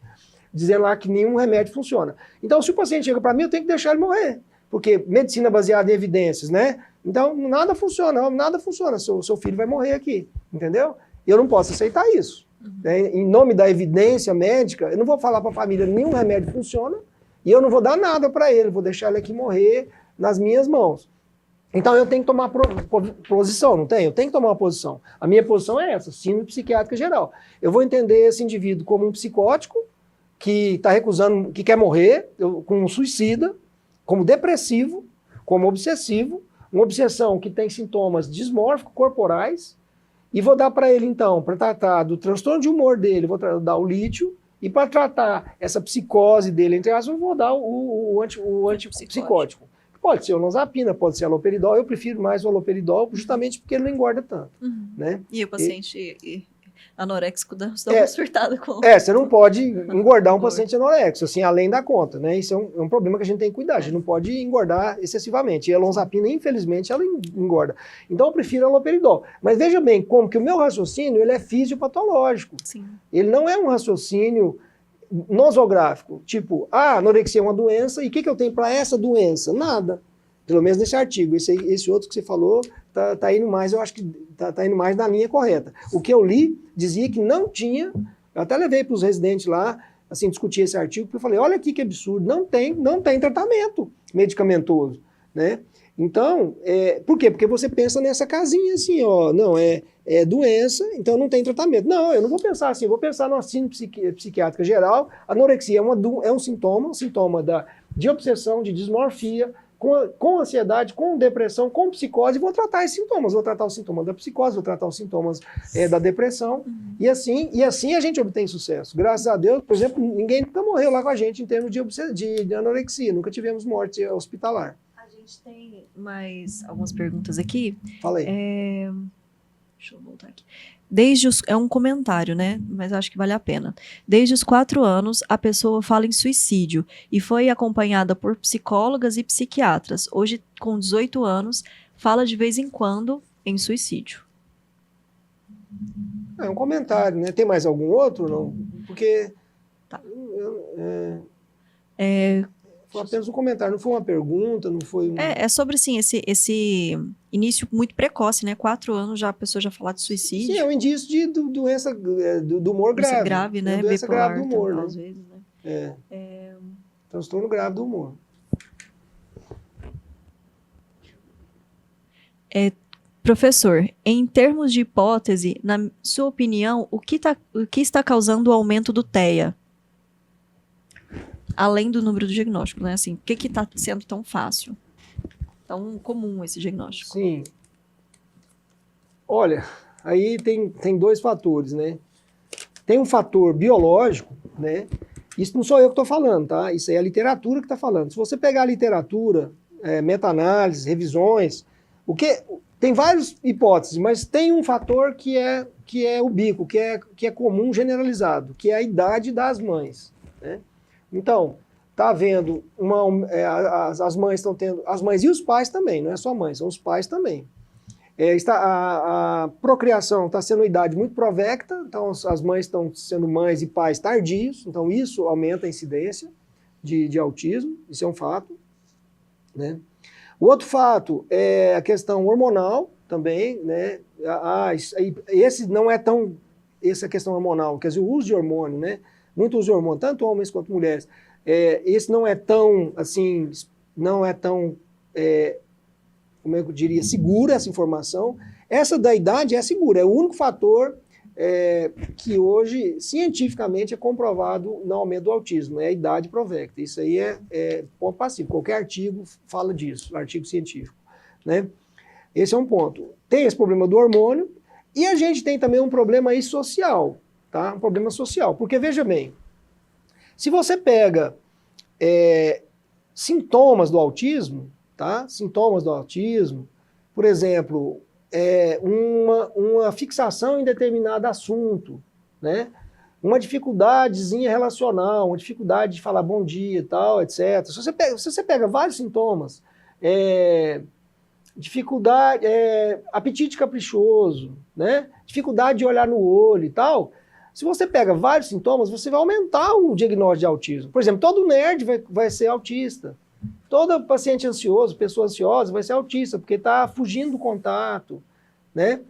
dizendo lá que nenhum remédio funciona. Então, se o paciente chega para mim, eu tenho que deixar ele morrer. Porque medicina baseada em evidências, né? Então, nada funciona, seu filho vai morrer aqui, entendeu? Eu não posso aceitar isso. Né? Em nome da evidência médica, eu não vou falar para a família nenhum remédio funciona e eu não vou dar nada para ele, vou deixar ele aqui morrer nas minhas mãos. Então, eu tenho que tomar posição, não tem? Eu tenho que tomar uma posição. A minha posição é essa, síndrome psiquiátrica geral. Eu vou entender esse indivíduo como um psicótico que está recusando, que quer morrer, como um suicida, como depressivo, como obsessivo, uma obsessão que tem sintomas dismórficos corporais, e vou dar para ele, então, para tratar do transtorno de humor dele, vou dar o lítio, e para tratar essa psicose dele, entre aspas, eu vou dar o antipsicótico. Pode ser o olanzapina, pode ser aloperidol, eu prefiro mais o aloperidol, justamente porque ele não engorda tanto. Né? E o paciente anoréxico dá uma surtada com... Você não pode engordar um paciente anoréxico, assim, além da conta, né? Isso é um problema que a gente tem que cuidar, a gente não pode engordar excessivamente. E a olanzapina, infelizmente, ela engorda. Então, eu prefiro aloperidol. Mas veja bem, como que o meu raciocínio, ele é fisiopatológico. Sim. Ele não é um raciocínio nosográfico, tipo, anorexia é uma doença, e o que eu tenho para essa doença? Nada. Pelo menos nesse artigo. Esse outro que você falou tá indo mais, eu acho que tá indo mais na linha correta. O que eu li dizia que não tinha, eu até levei para os residentes lá, assim, discutir esse artigo, porque eu falei, olha aqui que absurdo, não tem tratamento medicamentoso, né? Então, por quê? Porque você pensa nessa casinha assim, ó, não, é doença, então não tem tratamento. Não, eu não vou pensar assim, eu vou pensar numa síndrome psiquiátrica geral, anorexia é um sintoma de obsessão, de dismorfia, com ansiedade, com depressão, com psicose, vou tratar esses sintomas. Vou tratar os sintomas da psicose, vou tratar os sintomas da depressão. E assim a gente obtém sucesso. Graças a Deus, por exemplo, ninguém nunca morreu lá com a gente em termos de anorexia. Nunca tivemos morte hospitalar. A gente tem mais algumas perguntas aqui. Fala aí. Deixa eu voltar aqui. É um comentário, né? Mas acho que vale a pena. Desde os 4 anos, a pessoa fala em suicídio e foi acompanhada por psicólogas e psiquiatras. Hoje, com 18 anos, fala de vez em quando em suicídio. É um comentário, né? Tem mais algum outro? Não? Porque... Tá. Foi apenas um comentário, não foi uma pergunta, não foi... É sobre, assim, esse início muito precoce, né? 4 anos já a pessoa já falar de suicídio. Sim, é um indício de doença do humor grave. Doença grave, né? Doença bipolar, grave do humor, né? Às vezes, né? Transtorno grave do humor. Professor, em termos de hipótese, na sua opinião, o que está causando o aumento do TEA? Além do número do diagnóstico, né? Assim, por que está sendo tão fácil? Tão comum esse diagnóstico? Sim. Olha, aí tem 2 fatores, né? Tem um fator biológico, né? Isso não sou eu que estou falando, tá? Isso aí é a literatura que está falando. Se você pegar a literatura, meta-análise, revisões, tem várias hipóteses, mas tem um fator que é ubico, que é comum, generalizado, que é a idade das mães, né? Então, está havendo as mães estão tendo, as mães e os pais também, não é só mães, são os pais também. A procriação está sendo uma idade muito provecta, então as mães estão sendo mães e pais tardios, então isso aumenta a incidência de autismo, isso é um fato, né? O outro fato é a questão hormonal também, né? Esse não é tão... Essa questão hormonal, quer dizer, o uso de hormônio, né? Muito uso de hormônio, tanto homens quanto mulheres. Esse não é tão, assim, como eu diria, segura essa informação. Essa da idade é segura, é o único fator que hoje, cientificamente, é comprovado no aumento do autismo, é a idade provecta. Isso aí é ponto passivo, qualquer artigo fala disso, artigo científico, né? Esse é um ponto. Tem esse problema do hormônio, e a gente tem também um problema aí social, tá? Um problema social, porque veja bem, se você pega sintomas do autismo, tá? Sintomas do autismo, por exemplo, uma fixação em determinado assunto, né? Uma dificuldadezinha relacional, uma dificuldade de falar bom dia e tal, etc. Se você pega vários sintomas, dificuldade, apetite caprichoso, né? Dificuldade de olhar no olho e tal, se você pega vários sintomas, você vai aumentar o diagnóstico de autismo. Por exemplo, todo nerd vai ser autista. Todo paciente ansioso, pessoa ansiosa, vai ser autista, porque está fugindo do contato, né?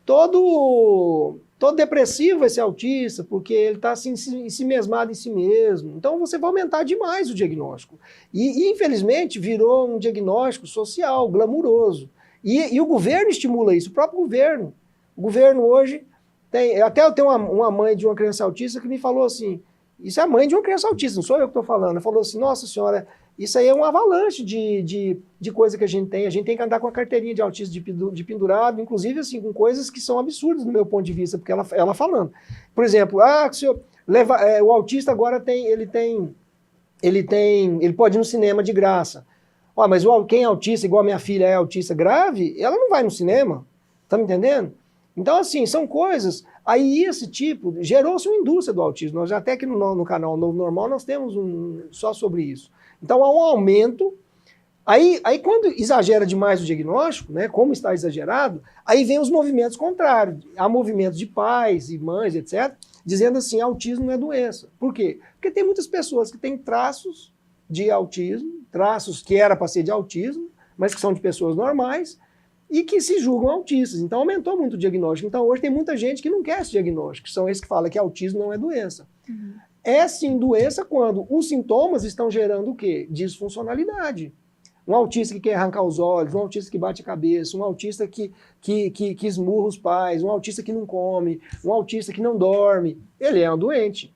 Todo depressivo vai ser autista, porque ele está assim, ensimesmado em si mesmo. Então você vai aumentar demais o diagnóstico. E infelizmente virou um diagnóstico social, glamuroso. E o governo estimula isso, o próprio governo. O governo hoje tem... Até eu tenho uma mãe de uma criança autista que me falou assim, isso é a mãe de uma criança autista, não sou eu que estou falando. Ela falou assim, nossa senhora, isso aí é um avalanche de coisa que a gente tem que andar com a carteirinha de autista de pendurado, inclusive assim, com coisas que são absurdas do meu ponto de vista, porque ela falando. Por exemplo, o autista agora ele pode ir no cinema de graça. Mas quem é autista, igual a minha filha é autista grave, ela não vai no cinema, tá me entendendo? Então assim, são coisas... Aí esse tipo, gerou-se uma indústria do autismo, nós até aqui no canal Novo Normal nós temos só sobre isso. Então há um aumento, aí quando exagera demais o diagnóstico, né, como está exagerado, aí vem os movimentos contrários. Há movimentos de pais e mães, etc., dizendo assim, autismo não é doença. Por quê? Porque tem muitas pessoas que têm traços de autismo, traços que era para ser de autismo, mas que são de pessoas normais, e que se julgam autistas. Então aumentou muito o diagnóstico. Então hoje tem muita gente que não quer esse diagnóstico, são esses que falam que autismo não é doença. Uhum. É sim doença quando os sintomas estão gerando o quê? Disfuncionalidade. Um autista que quer arrancar os olhos, um autista que bate a cabeça, um autista que esmurra os pais, um autista que não come, um autista que não dorme, ele é um doente.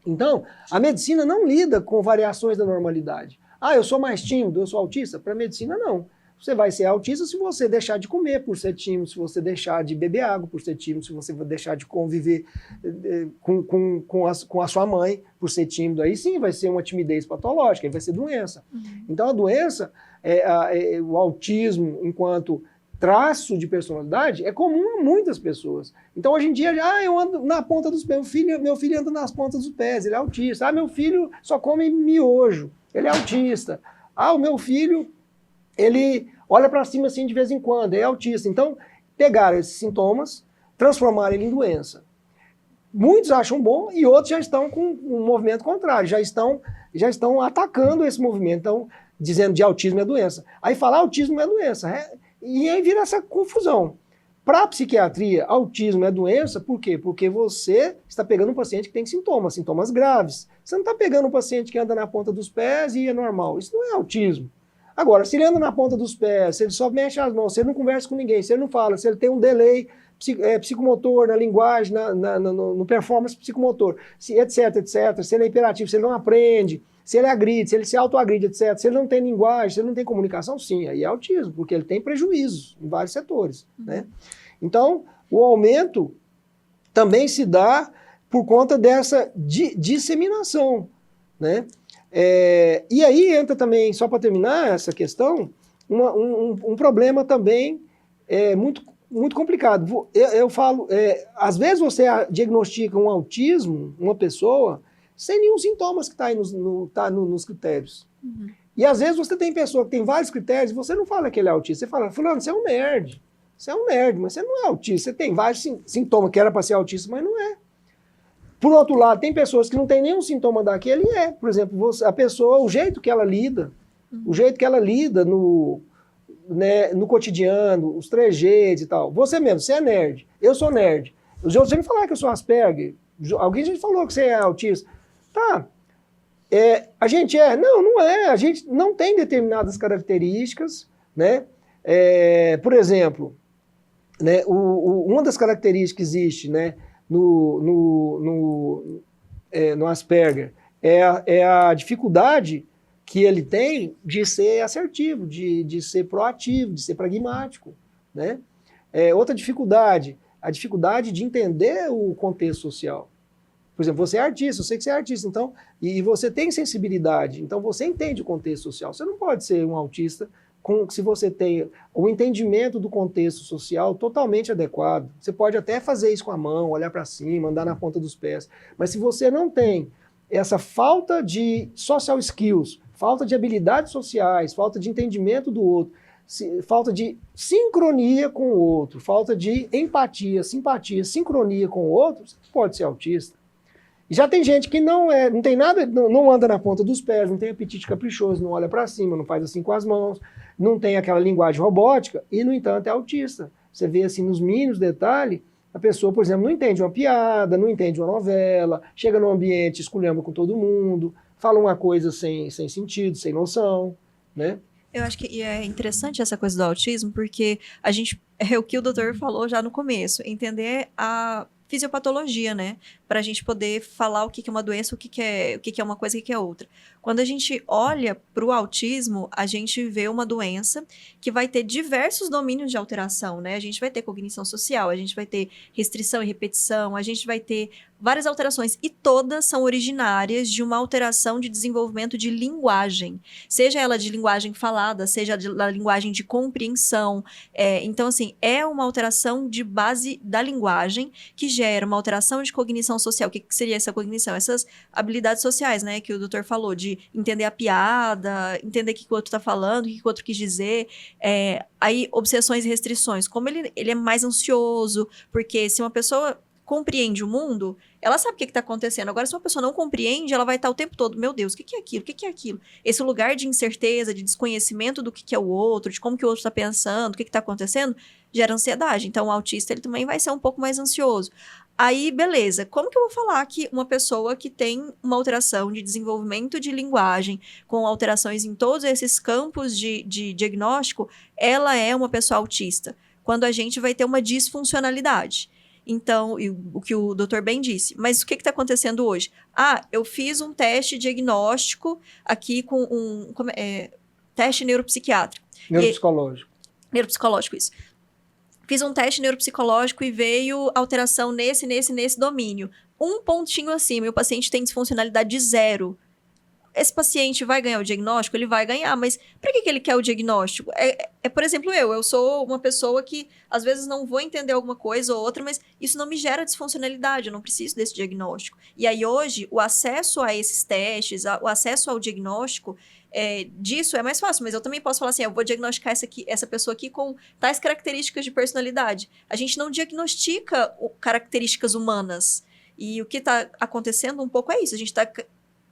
Então, a medicina não lida com variações da normalidade. Eu sou mais tímido, eu sou autista? Para a medicina, não. Você vai ser autista se você deixar de comer por ser tímido, se você deixar de beber água por ser tímido, se você deixar de conviver com a sua mãe por ser tímido. Aí sim vai ser uma timidez patológica, aí vai ser doença. Uhum. Então a doença, o autismo enquanto traço de personalidade é comum a muitas pessoas. Então hoje em dia, eu ando na ponta dos pés, meu filho anda nas pontas dos pés, ele é autista. Meu filho só come miojo, ele é autista. O meu filho... ele olha para cima assim de vez em quando, é autista. Então, pegaram esses sintomas, transformaram ele em doença. Muitos acham bom e outros já estão com um movimento contrário, já estão atacando esse movimento, então, dizendo de autismo é doença. Aí falar autismo é doença, e aí vira essa confusão. Para a psiquiatria, autismo é doença, por quê? Porque você está pegando um paciente que tem sintomas graves. Você não está pegando um paciente que anda na ponta dos pés e é normal. Isso não é autismo. Agora, se ele anda na ponta dos pés, se ele só mexe as mãos, se ele não conversa com ninguém, se ele não fala, se ele tem um delay psicomotor na linguagem, no performance psicomotor, etc, se ele é hiperativo, se ele não aprende, se ele agride, se ele se autoagride, etc, se ele não tem linguagem, se ele não tem comunicação, sim, aí é autismo, porque ele tem prejuízos em vários setores, né? Então, o aumento também se dá por conta dessa disseminação, né? E aí entra também, só para terminar essa questão, um problema também muito complicado. Eu falo, às vezes você diagnostica um autismo, uma pessoa, sem nenhum sintomas que está aí nos critérios. Uhum. E às vezes você tem pessoa que tem vários critérios e você não fala que ele é autista, você fala, fulano, você é um nerd, Você é um nerd, mas você não é autista. Você tem vários sintomas que era para ser autista, mas não é. Por outro lado, tem pessoas que não tem nenhum sintoma daquele e é. Por exemplo, a pessoa, o jeito que ela lida, no cotidiano, os trejeitos e tal. Você mesmo, você é nerd. Eu sou nerd. Os outros sempre falaram que eu sou Asperger. Alguém já falou que você é autista. Tá. A gente é? Não, não é. A gente não tem determinadas características, né? Por exemplo, né, uma das características que existe, né, no Asperger é a dificuldade que ele tem de ser assertivo, de ser proativo, de ser pragmático, né? Outra dificuldade, a dificuldade de entender o contexto social. Por exemplo, você é artista, eu sei que você é artista, então, e você tem sensibilidade, então você entende o contexto social. Você não pode ser um autista se você tem o entendimento do contexto social totalmente adequado. Você pode até fazer isso com a mão, olhar para cima, andar na ponta dos pés, mas se você não tem essa falta de social skills, falta de habilidades sociais, falta de entendimento do outro, falta de sincronia com o outro, falta de empatia, simpatia, sincronia com o outro, você pode ser autista. E já tem gente que não tem nada, não anda na ponta dos pés, não tem apetite caprichoso, não olha para cima, não faz assim com as mãos, não tem aquela linguagem robótica e, no entanto, é autista. Você vê assim nos mínimos detalhes, a pessoa, por exemplo, não entende uma piada, não entende uma novela, chega no ambiente, esculhamba com todo mundo, fala uma coisa sem sentido, sem noção, né? Eu acho que é interessante essa coisa do autismo, porque é o que o doutor falou já no começo, entender a fisiopatologia, né? Para a gente poder falar o que é uma doença, o que é uma coisa e o que é outra. Quando a gente olha para o autismo, a gente vê uma doença que vai ter diversos domínios de alteração, né? A gente vai ter cognição social, a gente vai ter restrição e repetição, a gente vai ter várias alterações, e todas são originárias de uma alteração de desenvolvimento de linguagem, seja ela de linguagem falada, seja da linguagem de compreensão. Então, assim, é uma alteração de base da linguagem que gera uma alteração de cognição social. O que seria essa cognição? Essas habilidades sociais, né, que o doutor falou, de entender a piada, entender o que o outro está falando, o que o outro quis dizer. Aí, obsessões e restrições. Como ele é mais ansioso, porque se uma pessoa compreende o mundo, ela sabe o que está acontecendo. Agora, se uma pessoa não compreende, ela vai estar o tempo todo, meu Deus, o que é aquilo? O que é aquilo? Esse lugar de incerteza, de desconhecimento do que é o outro, de como que o outro está pensando, o que está acontecendo, gera ansiedade. Então, o autista, ele também vai ser um pouco mais ansioso. Aí, beleza, como que eu vou falar que uma pessoa que tem uma alteração de desenvolvimento de linguagem, com alterações em todos esses campos de diagnóstico, ela é uma pessoa autista? Quando a gente vai ter uma disfuncionalidade. Então, o que o doutor bem disse. Mas o que está acontecendo hoje? Eu fiz um teste diagnóstico aqui com teste neuropsiquiátrico. Neuropsicológico. Neuropsicológico, isso. Fiz um teste neuropsicológico e veio alteração nesse domínio. Um pontinho acima, e o paciente tem disfuncionalidade 0. Esse paciente vai ganhar o diagnóstico? Ele vai ganhar, mas para que ele quer o diagnóstico? Por exemplo, eu sou uma pessoa que às vezes não vou entender alguma coisa ou outra, mas isso não me gera disfuncionalidade, eu não preciso desse diagnóstico. E aí hoje, o acesso a esses testes, o acesso ao diagnóstico disso é mais fácil, mas eu também posso falar assim, eu vou diagnosticar essa pessoa aqui com tais características de personalidade. A gente não diagnostica características humanas. E o que está acontecendo um pouco é isso, a gente está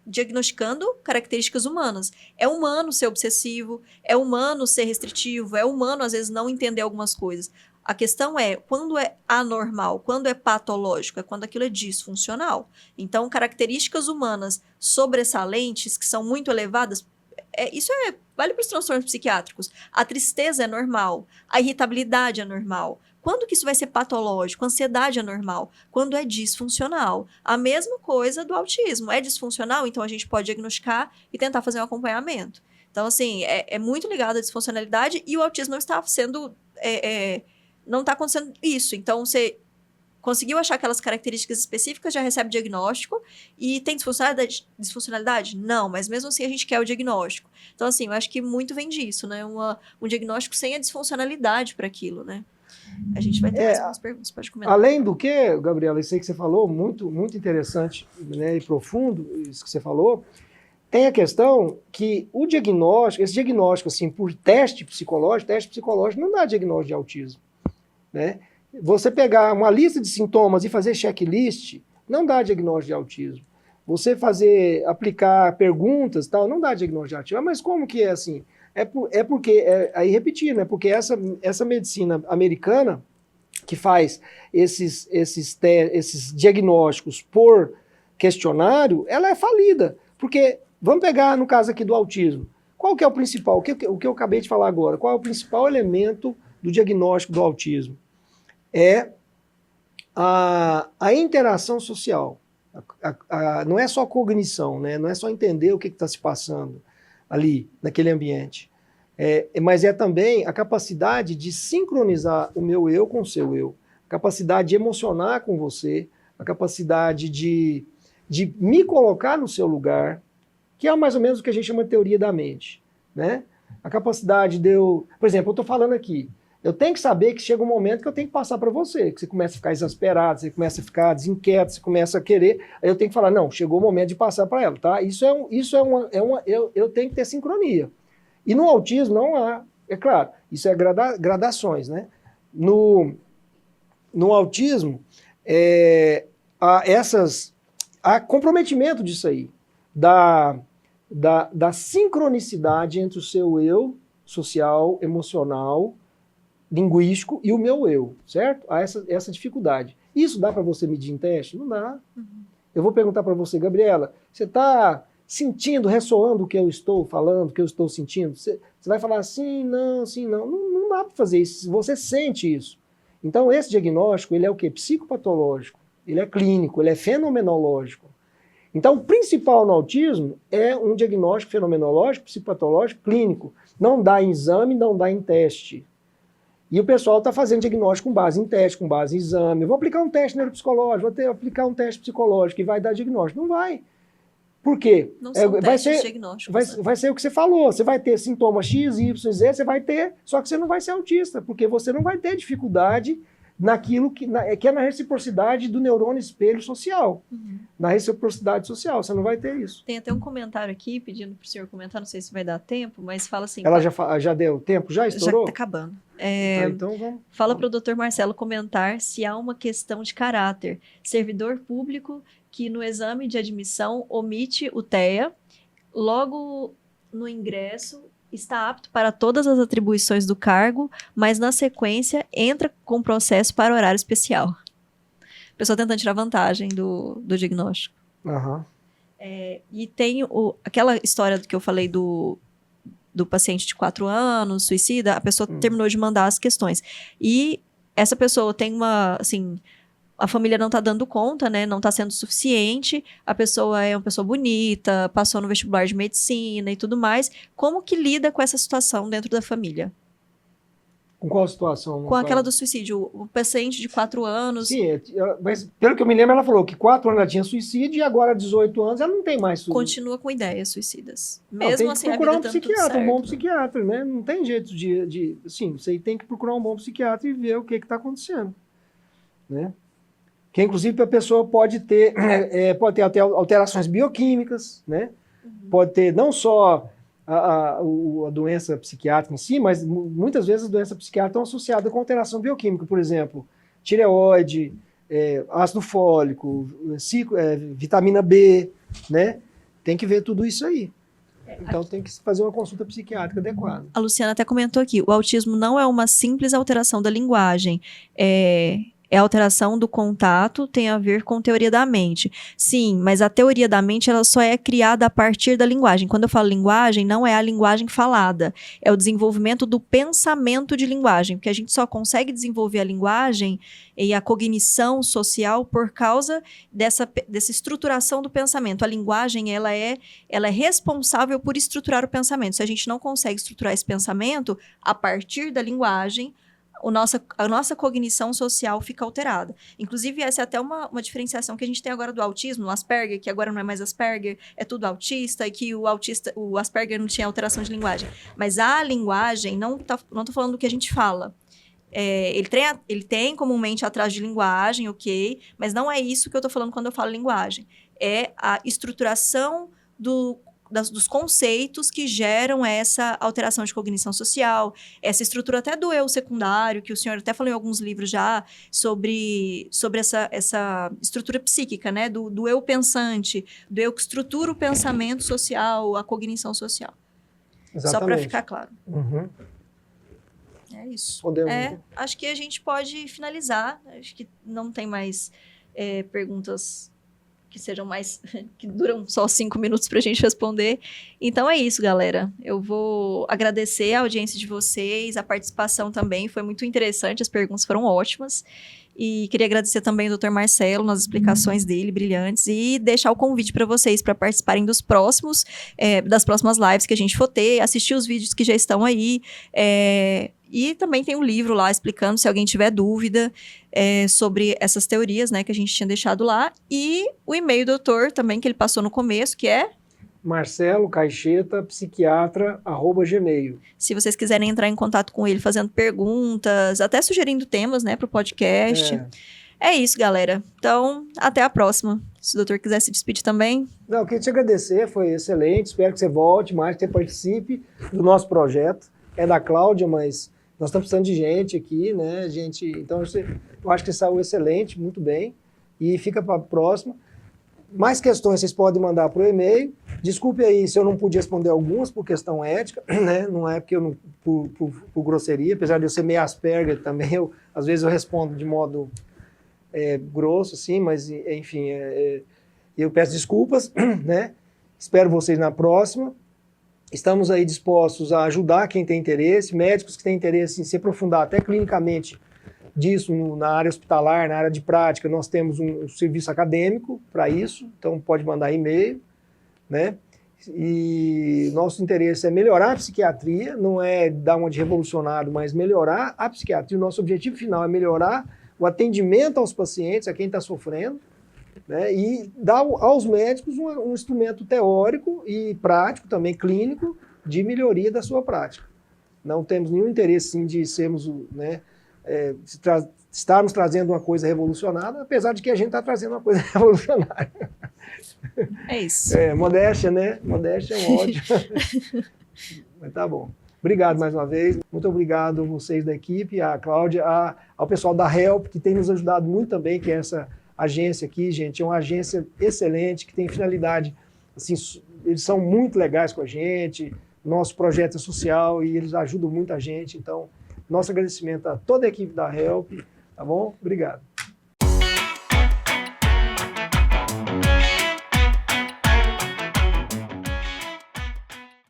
diagnosticando características humanas. É humano ser obsessivo, é humano ser restritivo, é humano, às vezes, não entender algumas coisas. A questão é, quando é anormal, quando é patológico, é quando aquilo é disfuncional. Então, características humanas sobressalentes, que são muito elevadas, isso vale para os transtornos psiquiátricos. A tristeza é normal, a irritabilidade é normal. Quando que isso vai ser patológico? A ansiedade é normal. Quando é disfuncional. A mesma coisa do autismo. É disfuncional, então a gente pode diagnosticar e tentar fazer um acompanhamento. Então, assim, é muito ligado à disfuncionalidade e o autismo não está sendo... não está acontecendo isso. Então, você conseguiu achar aquelas características específicas, já recebe diagnóstico e tem disfuncionalidade? Não, mas mesmo assim a gente quer o diagnóstico. Então, assim, eu acho que muito vem disso, né? Um diagnóstico sem a disfuncionalidade para aquilo, né? A gente vai ter mais algumas perguntas, pode comentar. Além do que, Gabriela, isso aí que você falou, muito, muito interessante, né, e profundo, isso que você falou, tem a questão que esse diagnóstico, assim, por teste psicológico não dá diagnóstico de autismo. né? Você pegar uma lista de sintomas e fazer checklist, não dá diagnóstico de autismo. Você aplicar perguntas, tal, não dá diagnóstico de autismo. Mas como que é assim? Aí repetindo, é porque essa medicina americana, que faz esses diagnósticos por questionário, ela é falida. Porque, vamos pegar no caso aqui do autismo, qual que é o principal? O que eu acabei de falar agora, qual é o principal elemento do diagnóstico do autismo? É a interação social. Não é só cognição, né? Não é só entender o que está se passando ali, naquele ambiente. Mas é também a capacidade de sincronizar o meu eu com o seu eu, a capacidade de emocionar com você, a capacidade de me colocar no seu lugar, que é mais ou menos o que a gente chama de teoria da mente, né? A capacidade de eu... Por exemplo, eu estou falando aqui, eu tenho que saber que chega um momento que eu tenho que passar para você, que você começa a ficar exasperado, você começa a ficar desinquieto, você começa a querer, aí eu tenho que falar, não, chegou o momento de passar para ela, tá? Eu tenho que ter sincronia. E no autismo não há, é claro, isso é gradações, né? No autismo, há comprometimento disso aí, da sincronicidade entre o seu eu social, emocional, linguístico e o meu eu, certo? Há essa dificuldade. Isso dá para você medir em teste? Não dá. Uhum. Eu vou perguntar para você, Gabriela, você está sentindo, ressoando o que eu estou falando, o que eu estou sentindo? Você vai falar sim, não, sim, não. Não dá para fazer isso. Você sente isso. Então, esse diagnóstico, ele é o quê? Psicopatológico. Ele é clínico, ele é fenomenológico. Então, o principal no autismo é um diagnóstico fenomenológico, psicopatológico, clínico. Não dá em exame, não dá em teste. E o pessoal está fazendo diagnóstico com base em teste, com base em exame. Eu vou aplicar um teste neuropsicológico, vou aplicar um teste psicológico e vai dar diagnóstico. Não vai. Por quê? Não são testes diagnósticos. Vai ser o que você falou. Você vai ter sintomas X, Y, Z, você vai ter, só que você não vai ser autista, porque você não vai ter dificuldade naquilo que é na reciprocidade do neurônio espelho social. Uhum. Na reciprocidade social, você não vai ter isso. Tem até um comentário aqui, pedindo para o senhor comentar, não sei se vai dar tempo, mas fala assim... Ela já deu tempo? Já estourou? Já está acabando. Então vamos... Fala para o Dr. Marcelo comentar se há uma questão de caráter. Servidor público que no exame de admissão omite o TEA, logo no ingresso... está apto para todas as atribuições do cargo, mas na sequência entra com processo para horário especial. A pessoa tentando tirar vantagem do diagnóstico. Uhum. E tem aquela história que eu falei do paciente de 4 anos, suicida, a pessoa terminou de mandar as questões. E essa pessoa tem uma, assim... A família não está dando conta, né? Não está sendo suficiente. A pessoa é uma pessoa bonita, passou no vestibular de medicina e tudo mais. Como que lida com essa situação dentro da família? Com qual situação? Com aquela do suicídio. O paciente de 4 anos... Sim, mas pelo que eu me lembro, ela falou que 4 anos ela tinha suicídio e agora, 18 anos, ela não tem mais suicídio. Continua com ideias suicidas. Mesmo tem assim, que procurar um psiquiatra, um bom psiquiatra, né? Não tem jeito de... Sim, você tem que procurar um bom psiquiatra e ver o que está acontecendo, né? Que, inclusive, a pessoa pode ter até alterações bioquímicas, né? Uhum. Pode ter não só a doença psiquiátrica em si, mas muitas vezes as doenças psiquiátricas estão associadas com alteração bioquímica, por exemplo, tireoide, ácido fólico, vitamina B, né? Tem que ver tudo isso aí. Então tem que fazer uma consulta psiquiátrica adequada. A Luciana até comentou aqui, o autismo não é uma simples alteração da linguagem, é a alteração do contato, tem a ver com teoria da mente. Sim, mas a teoria da mente ela só é criada a partir da linguagem. Quando eu falo linguagem, não é a linguagem falada, é o desenvolvimento do pensamento de linguagem, porque a gente só consegue desenvolver a linguagem e a cognição social por causa dessa estruturação do pensamento. A linguagem ela é responsável por estruturar o pensamento. Se a gente não consegue estruturar esse pensamento a partir da linguagem, a nossa cognição social fica alterada. Inclusive, essa é até uma diferenciação que a gente tem agora do autismo, o Asperger, que agora não é mais Asperger, é tudo autista, e que o Asperger não tinha alteração de linguagem. Mas a linguagem, não tô falando do que a gente fala. Ele tem comumente atraso de linguagem, ok, mas não é isso que eu tô falando quando eu falo linguagem. É a estruturação do dos conceitos que geram essa alteração de cognição social, essa estrutura até do eu secundário, que o senhor até falou em alguns livros já, sobre essa estrutura psíquica, né? Do eu pensante, do eu que estrutura o pensamento social, a cognição social. Exatamente. Só para ficar claro. Uhum. É isso. Podemos. Acho que a gente pode finalizar. Acho que não tem mais perguntas que sejam mais... que duram só 5 minutos para a gente responder. Então é isso, galera. Eu vou agradecer a audiência de vocês, a participação também. Foi muito interessante, as perguntas foram ótimas. E queria agradecer também ao Dr. Marcelo nas explicações dele, brilhantes, e deixar o convite para vocês para participarem das próximas lives que a gente for ter, assistir os vídeos que já estão aí, e também tem um livro lá explicando, se alguém tiver dúvida sobre essas teorias, né, que a gente tinha deixado lá, e o e-mail do doutor também, que ele passou no começo, que é marcelocaixeta.psiquiatra@gmail. Se vocês quiserem entrar em contato com ele fazendo perguntas, até sugerindo temas, né, para o podcast. É isso, galera. Então, até a próxima. Se o doutor quiser se despedir também. Não, eu queria te agradecer, foi excelente. Espero que você volte mais, que você participe do nosso projeto. É da Cláudia, mas nós estamos precisando de gente aqui, né? Então, eu acho que saiu excelente, muito bem. E fica para a próxima. Mais questões vocês podem mandar por e-mail. Desculpe aí se eu não pude responder algumas por questão ética, né? Não é porque eu não, por grosseria, apesar de eu ser meio Asperger também, às vezes eu respondo de modo grosso, assim, mas enfim, eu peço desculpas, né? Espero vocês na próxima. Estamos aí dispostos a ajudar quem tem interesse, médicos que têm interesse em se aprofundar até clinicamente disso na área hospitalar, na área de prática. Nós temos um serviço acadêmico para isso, então pode mandar e-mail, né? E nosso interesse é melhorar a psiquiatria, não é dar uma de revolucionário, mas melhorar a psiquiatria. O nosso objetivo final é melhorar o atendimento aos pacientes, a quem está sofrendo, né? E dar aos médicos um instrumento teórico e prático, também clínico, de melhoria da sua prática. Não temos nenhum interesse, sim, de sermos, né, estarmos trazendo uma coisa revolucionária, apesar de que a gente está trazendo uma coisa revolucionária. É isso. Modéstia, né? Modéstia é um ódio. Mas tá bom. Obrigado mais uma vez. Muito obrigado a vocês da equipe, a Cláudia, ao pessoal da HELP, que tem nos ajudado muito também, que é essa agência aqui, gente. É uma agência excelente, que tem finalidade, assim, eles são muito legais com a gente, nosso projeto é social e eles ajudam muito a gente. Então, nosso agradecimento a toda a equipe da HELP, tá bom? Obrigado.